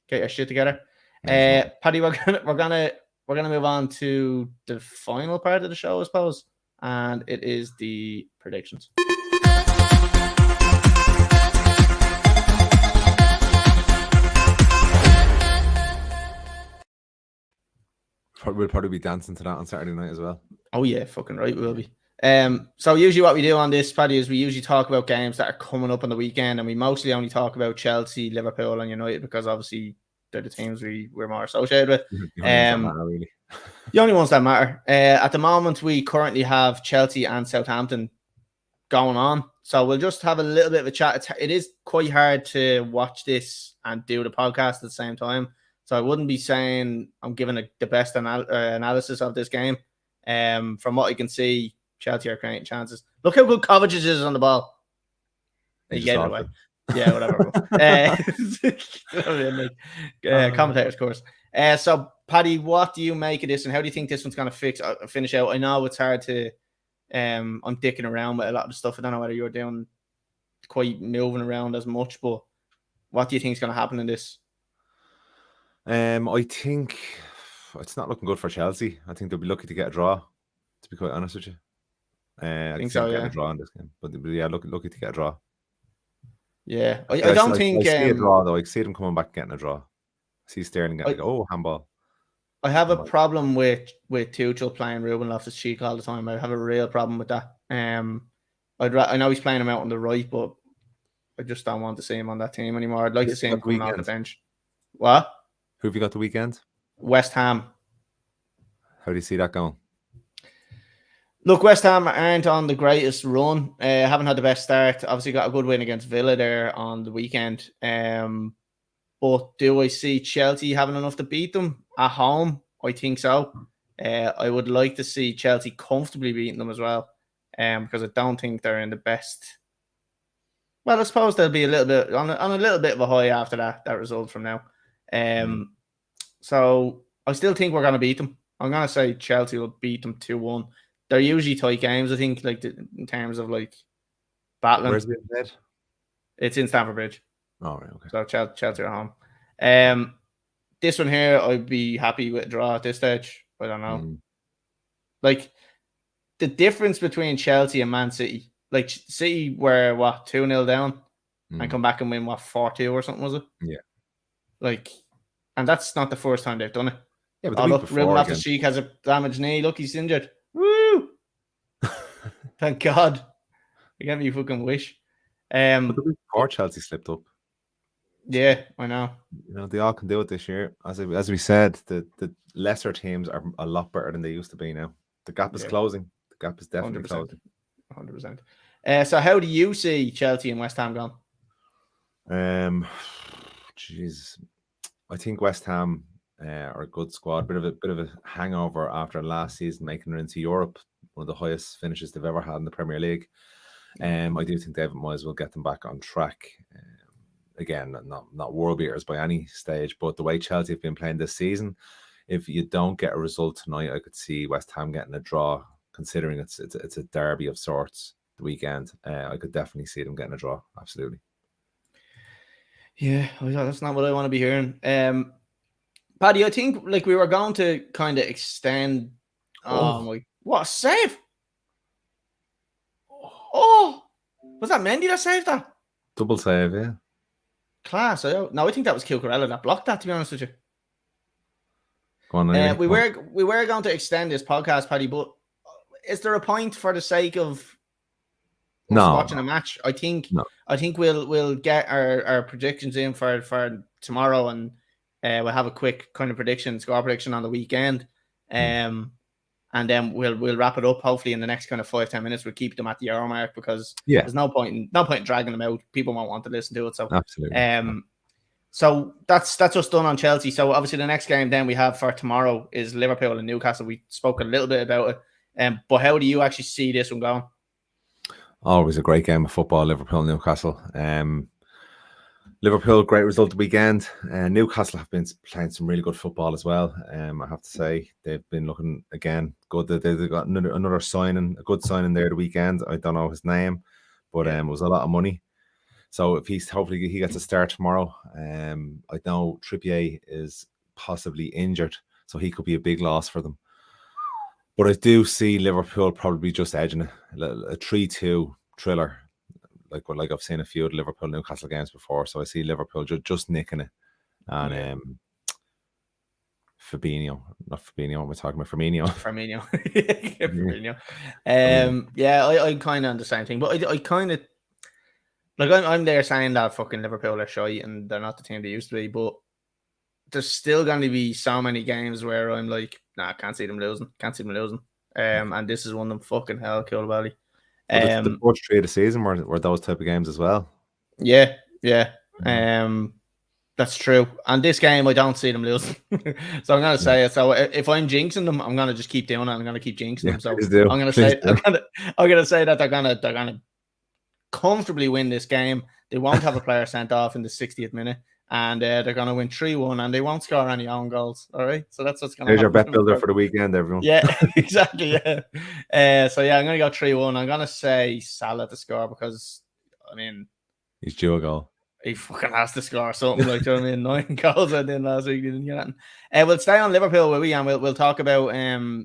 get your shit together. Paddy, we're gonna move on to the final part of the show, I suppose, and it is the predictions. We'll probably be dancing to that on Saturday night as well. Oh yeah, fucking right, we will be. So usually what we do on this, Paddy, is we usually talk about games that are coming up on the weekend, and we mostly only talk about Chelsea, Liverpool, and United because obviously they're the teams we're more associated with. Really. The only ones that matter. At the moment, we currently have Chelsea and Southampton going on. So we'll just have a little bit of a chat. It is quite hard to watch this and do the podcast at the same time. So I wouldn't be saying I'm giving the best analysis of this game. From what I can see, Chelsea are creating chances. Look how good Kovacic is on the ball. You get it away. Yeah, whatever. Commentators, of course. So, Paddy, what do you make of this, and how do you think this one's going to finish out? I know it's hard to. I'm dicking around with a lot of the stuff. I don't know whether you're doing quite moving around as much, but what do you think is going to happen in this? I think it's not looking good for Chelsea. I think they'll be lucky to get a draw, to be quite honest with you. I think so, yeah. A draw in this game, but yeah, lucky to get a draw. Yeah, I don't think. I see a draw though. I see them coming back getting a draw. I see Sterling getting handball. I have a problem with Tuchel playing Ruben Loftus-Cheek all the time. I have a real problem with that. I know he's playing him out on the right, but I just don't want to see him on that team anymore. I'd like to see him coming off the bench. What? Who have you got the weekend? West Ham. How do you see that going? Look, West Ham aren't on the greatest run. Haven't had the best start. Obviously got a good win against Villa there on the weekend. But do I see Chelsea having enough to beat them at home? I think so. I would like to see Chelsea comfortably beating them as well. Because I don't think they're in the best. Well, I suppose they'll be a little bit on a little bit of a high after that result from now. So I still think we're going to beat them. I'm going to say Chelsea will beat them 2-1. They're usually tight games, I think, like in terms of like battling. Where's it in? It's in Stamford Bridge. Oh, right, okay. So Chelsea are home. This one here, I'd be happy with a draw at this stage. I don't know. Like the difference between Chelsea and Man City, like City were 2-0 down and come back and win 4-2 or something, was it? Yeah. Like, and that's not the first time they've done it. Yeah, but look, Ruben Loftus-Cheek has a damaged knee. Look, he's injured. Woo! Thank God. You gave me a fucking wish. But the week before Chelsea slipped up. Yeah, I know. You know, they all can do it this year. As we said, the lesser teams are a lot better than they used to be now. The gap is closing. The gap is definitely 100%. Closing. 100%. So how do you see Chelsea and West Ham going? Jeez. I think West Ham are a good squad. Bit of a hangover after last season, making it into Europe, one of the highest finishes they've ever had in the Premier League. I do think David Moyes will get them back on track. Again, not world beaters by any stage, but the way Chelsea have been playing this season, if you don't get a result tonight, I could see West Ham getting a draw. Considering it's a derby of sorts the weekend, I could definitely see them getting a draw. Absolutely. Yeah, that's not what I want to be hearing. Paddy, I think like we were going to kind of extend. What a save! Oh, was that Mendy that saved that? Double save, yeah. Class. I think that was Cucurella that blocked that. To be honest with you, go on. Anyway. We were going to extend this podcast, Paddy, but is there a point for the sake of watching a match? I think we'll get our predictions in for tomorrow, and We'll have a quick kind of score prediction on the weekend. And then we'll wrap it up. Hopefully in the next kind of 5-10 minutes, we'll keep them at the hour mark because there's no point in dragging them out. People won't want to listen to it. So absolutely. So that's us done on Chelsea. So obviously the next game then we have for tomorrow is Liverpool and Newcastle. We spoke a little bit about it. But how do you actually see this one going? Always a great game of football, Liverpool and Newcastle. Liverpool, great result the weekend. Newcastle have been playing some really good football as well. I have to say they've been looking again good. They've got another signing, a good signing there the weekend. I don't know his name, but it was a lot of money. So if hopefully he gets a start tomorrow. I know Trippier is possibly injured, so he could be a big loss for them. But I do see Liverpool probably just edging it, a 3-2 thriller. Like I've seen a few of the Liverpool Newcastle games before, so I see Liverpool just nicking it. And Fabinho, not Fabinho, we're talking about Firmino. Firmino. I kind of on the same thing, but I kind of like I'm there saying that fucking Liverpool are shy and they're not the team they used to be, but there's still going to be so many games where I'm like, nah, can't see them losing. And this is one of them fucking hell, Koulibaly. The first 3 of the season were those type of games as well. Yeah. That's true. And this game, I don't see them losing. So I'm going to say it. So if I'm jinxing them, I'm going to just keep doing it. I'm going to keep jinxing them. So I'm going to say that they're going to comfortably win this game. They won't have a player sent off in the 60th minute. And they're going to win 3-1 and they won't score any own goals. All right. So that's what's going to happen. There's your bet builder for the weekend, everyone. Yeah, exactly. Yeah. So I'm going to go 3-1. I'm going to say Salah to score because, I mean, he's due a goal. He fucking has to score something like, you know what I mean? 9 goals I did last week. He didn't get it. We'll stay on Liverpool, will we? And we'll talk about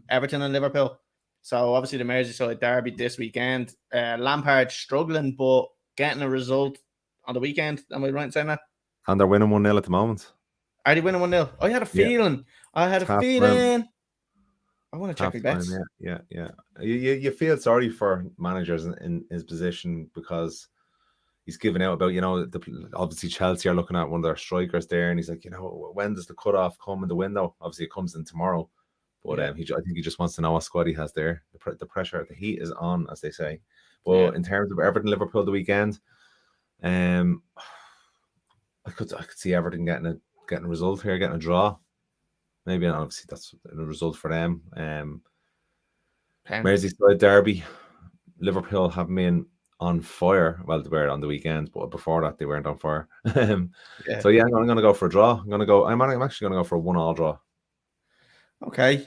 Everton and Liverpool. So obviously the Merseyside derby this weekend. Lampard struggling, but getting a result on the weekend. Am I right in saying that? And they're winning 1-0 at the moment. Are they winning 1-0? I had a feeling. I want to check my bets. Yeah. You feel sorry for managers in his position because he's giving out about, obviously Chelsea are looking at one of their strikers there, and he's like, when does the cutoff come in the window? Obviously, it comes in tomorrow, but I think he just wants to know what squad he has there. The pressure, the heat is on, as they say. But in terms of Everton Liverpool the weekend, I could see Everton getting a result here, getting a draw. Maybe, and obviously that's a result for them. Merseyside derby, Liverpool have been on fire. Well, they were on the weekend, but before that they weren't on fire. So I'm going to go for a draw. I'm actually going to go for a 1-1 draw. Okay,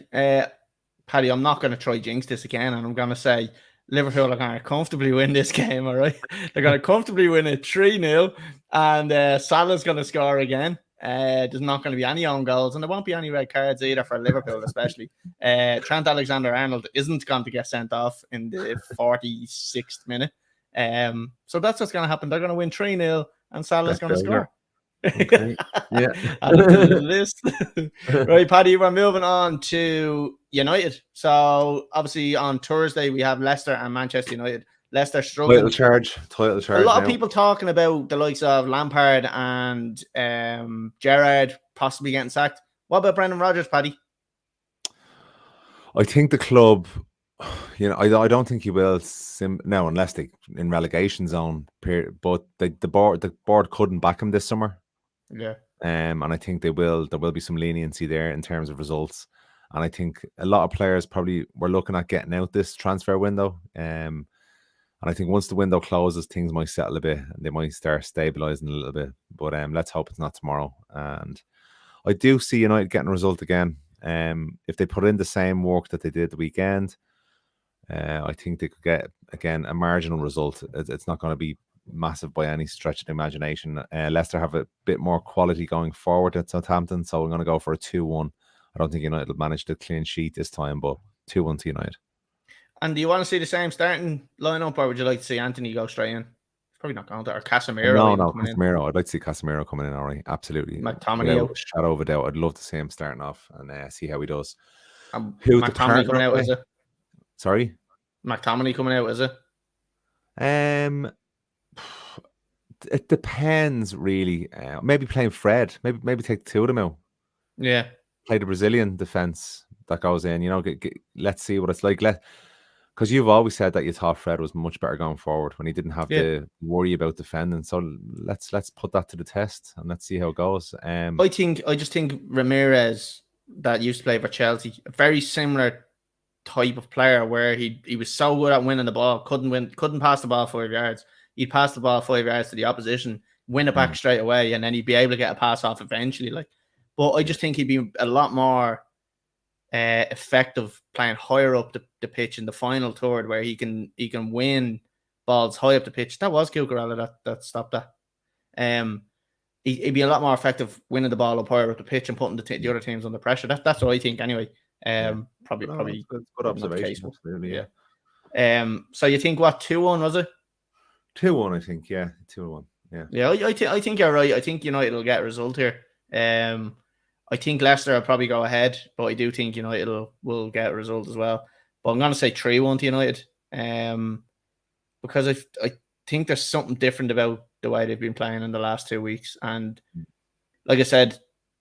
Paddy, I'm not going to try jinx this again, and I'm going to say Liverpool are going to comfortably win this game. All right, they're going to comfortably win it 3-0, and Salah's going to score again. There's not going to be any own goals, and there won't be any red cards either for Liverpool, especially. Trent Alexander-Arnold isn't going to get sent off in the 46th minute. So that's what's going to happen. They're going to win 3-0, and Salah's going to score. Okay. Yeah. Right, Paddy, we're moving on to United. So obviously on Thursday we have Leicester and Manchester United. Leicester struggling. Title charge. A lot of people talking about the likes of Lampard and Gerrard possibly getting sacked. What about Brendan Rodgers, Paddy? I think the club, I don't think he will now unless they in relegation zone. But the board couldn't back him this summer. Yeah. And I think there will be some leniency there in terms of results. And I think a lot of players probably were looking at getting out this transfer window. And I think once the window closes, things might settle a bit and they might start stabilising a little bit. But let's hope it's not tomorrow. And I do see United getting a result again. If they put in the same work that they did the weekend, I think they could get, again, a marginal result. It's not going to be massive by any stretch of the imagination. Leicester have a bit more quality going forward at Southampton, so I'm going to go for a 2-1. I don't think United will manage the clean sheet this time, but 2-1 to United. And do you want to see the same starting lineup, or would you like to see Anthony go straight in? He's probably not going to, or Casemiro. No, Casemiro. I'd like to see Casemiro coming in, all right. Absolutely. McTominay out. Shadow of a doubt. I'd love to see him starting off and see how he does. McTominay coming out, is it? Sorry? McTominay coming out, is it? It depends, really. Maybe playing Fred. Maybe take two of them out. Yeah. Play the Brazilian defense that goes in. Let's see what it's like. Because you've always said that you thought Fred was much better going forward when he didn't have to worry about defending. So let's put that to the test and let's see how it goes. I just think Ramirez, that used to play for Chelsea, a very similar type of player where he was so good at winning the ball, couldn't pass the ball 5 yards. He'd pass the ball 5 yards to the opposition, win it back straight away, and then he'd be able to get a pass off eventually. But I just think he'd be a lot more effective playing higher up the pitch in the final third, where he can win balls high up the pitch. That was Cucurella that stopped that. He'd be a lot more effective winning the ball up higher up the pitch and putting the other teams under pressure. That's what I think anyway. Probably good observation. Absolutely, yeah. So you think what 2-1 was it? 2-1, I think. Yeah, 2-1. Yeah. Yeah, I think you're right. I think United will get a result here. I think Leicester will probably go ahead, but I do think United will get a result as well. But I'm going to say 3-1 to United, because I think there's something different about the way they've been playing in the last 2 weeks. And like I said,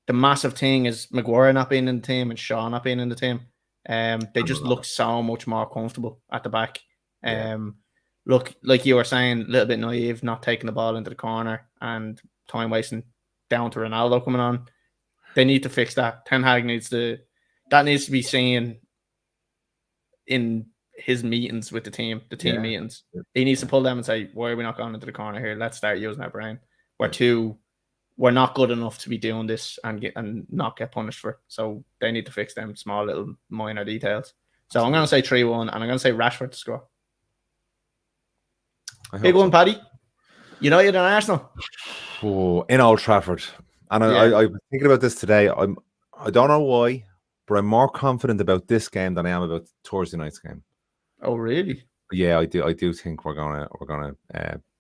the massive thing is Maguire not being in the team and Shaw not being in the team. They just look so much more comfortable at the back. Look, like you were saying, a little bit naive, not taking the ball into the corner and time wasting down to Ronaldo coming on. They need to fix that. Ten Hag needs to be seen in his meetings with the team meetings. He needs to pull them and say, why are we not going into the corner here? Let's start using our brain. We're not good enough to be doing this and not get punished for it. So they need to fix them small little minor details. So I'm going to say 3-1, and I'm going to say Rashford to score. Big one, Paddy. United and Arsenal. Oh, in Old Trafford. And I was thinking about this today. I don't know why, but I'm more confident about this game than I am about Thursday night's game. Oh, really? Yeah, I do think we're gonna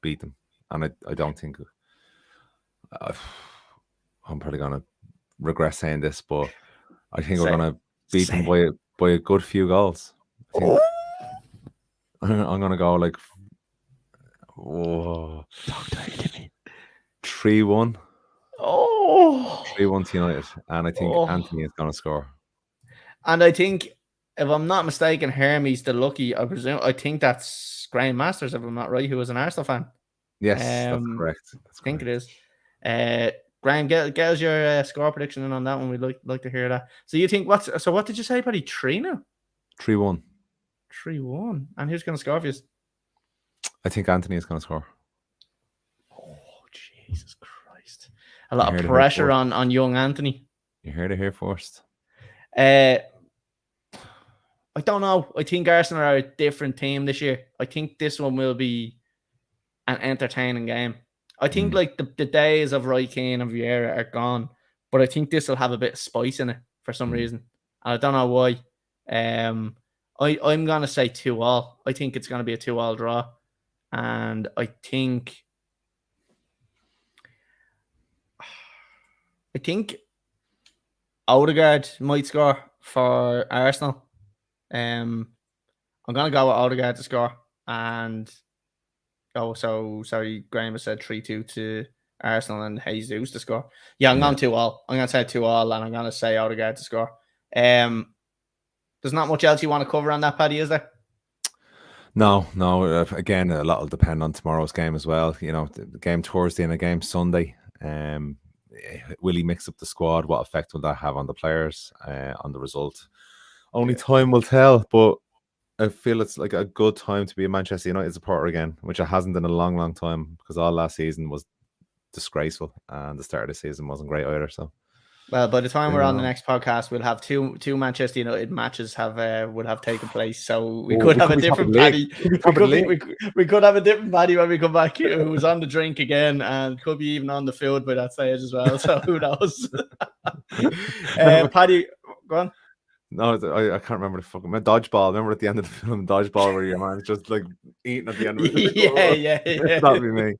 beat them, and I don't think I'm probably gonna regret saying this, but I think we're gonna beat them by a good few goals. I'm gonna go like 3-1. Oh, 3-1 to United, and I think Anthony is going to score. And I think, if I'm not mistaken, Hermes the lucky. I think that's Graham Masters, if I'm not right, who was an Arsenal fan. Yes, that's correct. I think it is. Graham, get us your score prediction in on that one. We'd like to hear that. So you think what did you say, Paddy? 3 now? 3-1. 3-1. And who's going to score for you? I think Anthony is going to score. Oh, Jesus Christ. A lot of pressure on young Anthony. You heard it here first. I don't know. I think Arsenal are a different team this year. I think this one will be an entertaining game. I think like the days of Roy Keane and Vieira are gone, but I think this will have a bit of spice in it for some reason. And I don't know why. I'm going to say 2-2. I think it's going to be a 2-2 draw. And I think Odegaard might score for Arsenal. I'm going to go with Odegaard to score. And sorry, Graham has said 3-2 to Arsenal and Jesus to score. Yeah, I'm going 2-2. I'm going to say 2-2, and I'm going to say Odegaard to score. There's not much else you want to cover on that, Paddy, is there? No. Again, a lot will depend on tomorrow's game as well. The game Thursday and a game Sunday. Will he mix up the squad? What effect will that have on the players, on the result? Only time will tell, but I feel it's like a good time to be a Manchester United supporter again, which it hasn't in a long, long time, because all last season was disgraceful and the start of the season wasn't great either. So, well, by the time we're on the next podcast, we'll have two Manchester United matches would have taken place. So we could have a different Paddy. We could have a different Paddy when we come back, who was on the drink again and could be even on the field by that stage as well. So who knows? Paddy, go on. No, I can't remember the fucking dodgeball. Remember at the end of the film, dodgeball, where your man's just like eating at the end of it. Yeah. That'd be me.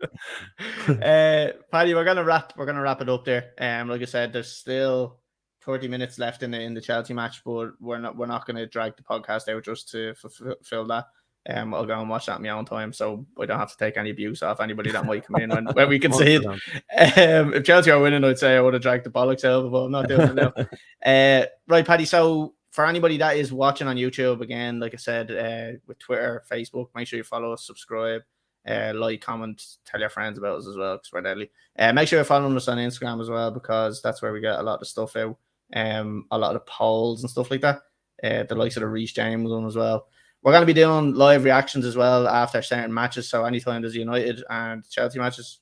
Paddy, we're gonna wrap it up there. Like I said, there's still 30 minutes left in the Chelsea match, but we're not gonna drag the podcast out just to fulfill that. I'll go and watch that in my own time, so I don't have to take any abuse off anybody that might come in when we can see it. If Chelsea are winning, I'd say I would have dragged the bollocks out of it, but I'm not doing it now. Right, Paddy. So for anybody that is watching on YouTube, again, like I said, with Twitter, Facebook, make sure you follow us, subscribe, like, comment, tell your friends about us as well, because we're deadly. Make sure you're following us on Instagram as well, because that's where we get a lot of stuff out. A lot of the polls and stuff like that. The likes of the Reece James one as well. We're going to be doing live reactions as well after certain matches. So anytime there's United and Chelsea matches.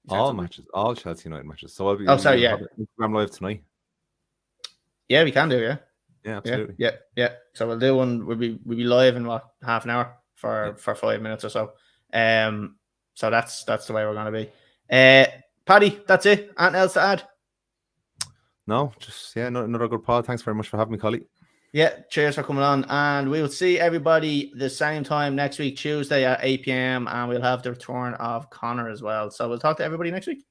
All matches, all Chelsea United matches. So Instagram live tonight. Yeah, we can do, yeah. Yeah, absolutely. Yeah. So we'll do one. We'll be live in half an hour for 5 minutes or so. So that's the way we're going to be. Paddy, that's it. Anything else to add? No, just another good pod. Thanks very much for having me, Collie. Yeah, cheers for coming on, and we will see everybody the same time next week, Tuesday at 8 p.m, and we'll have the return of Connor as well. So we'll talk to everybody next week.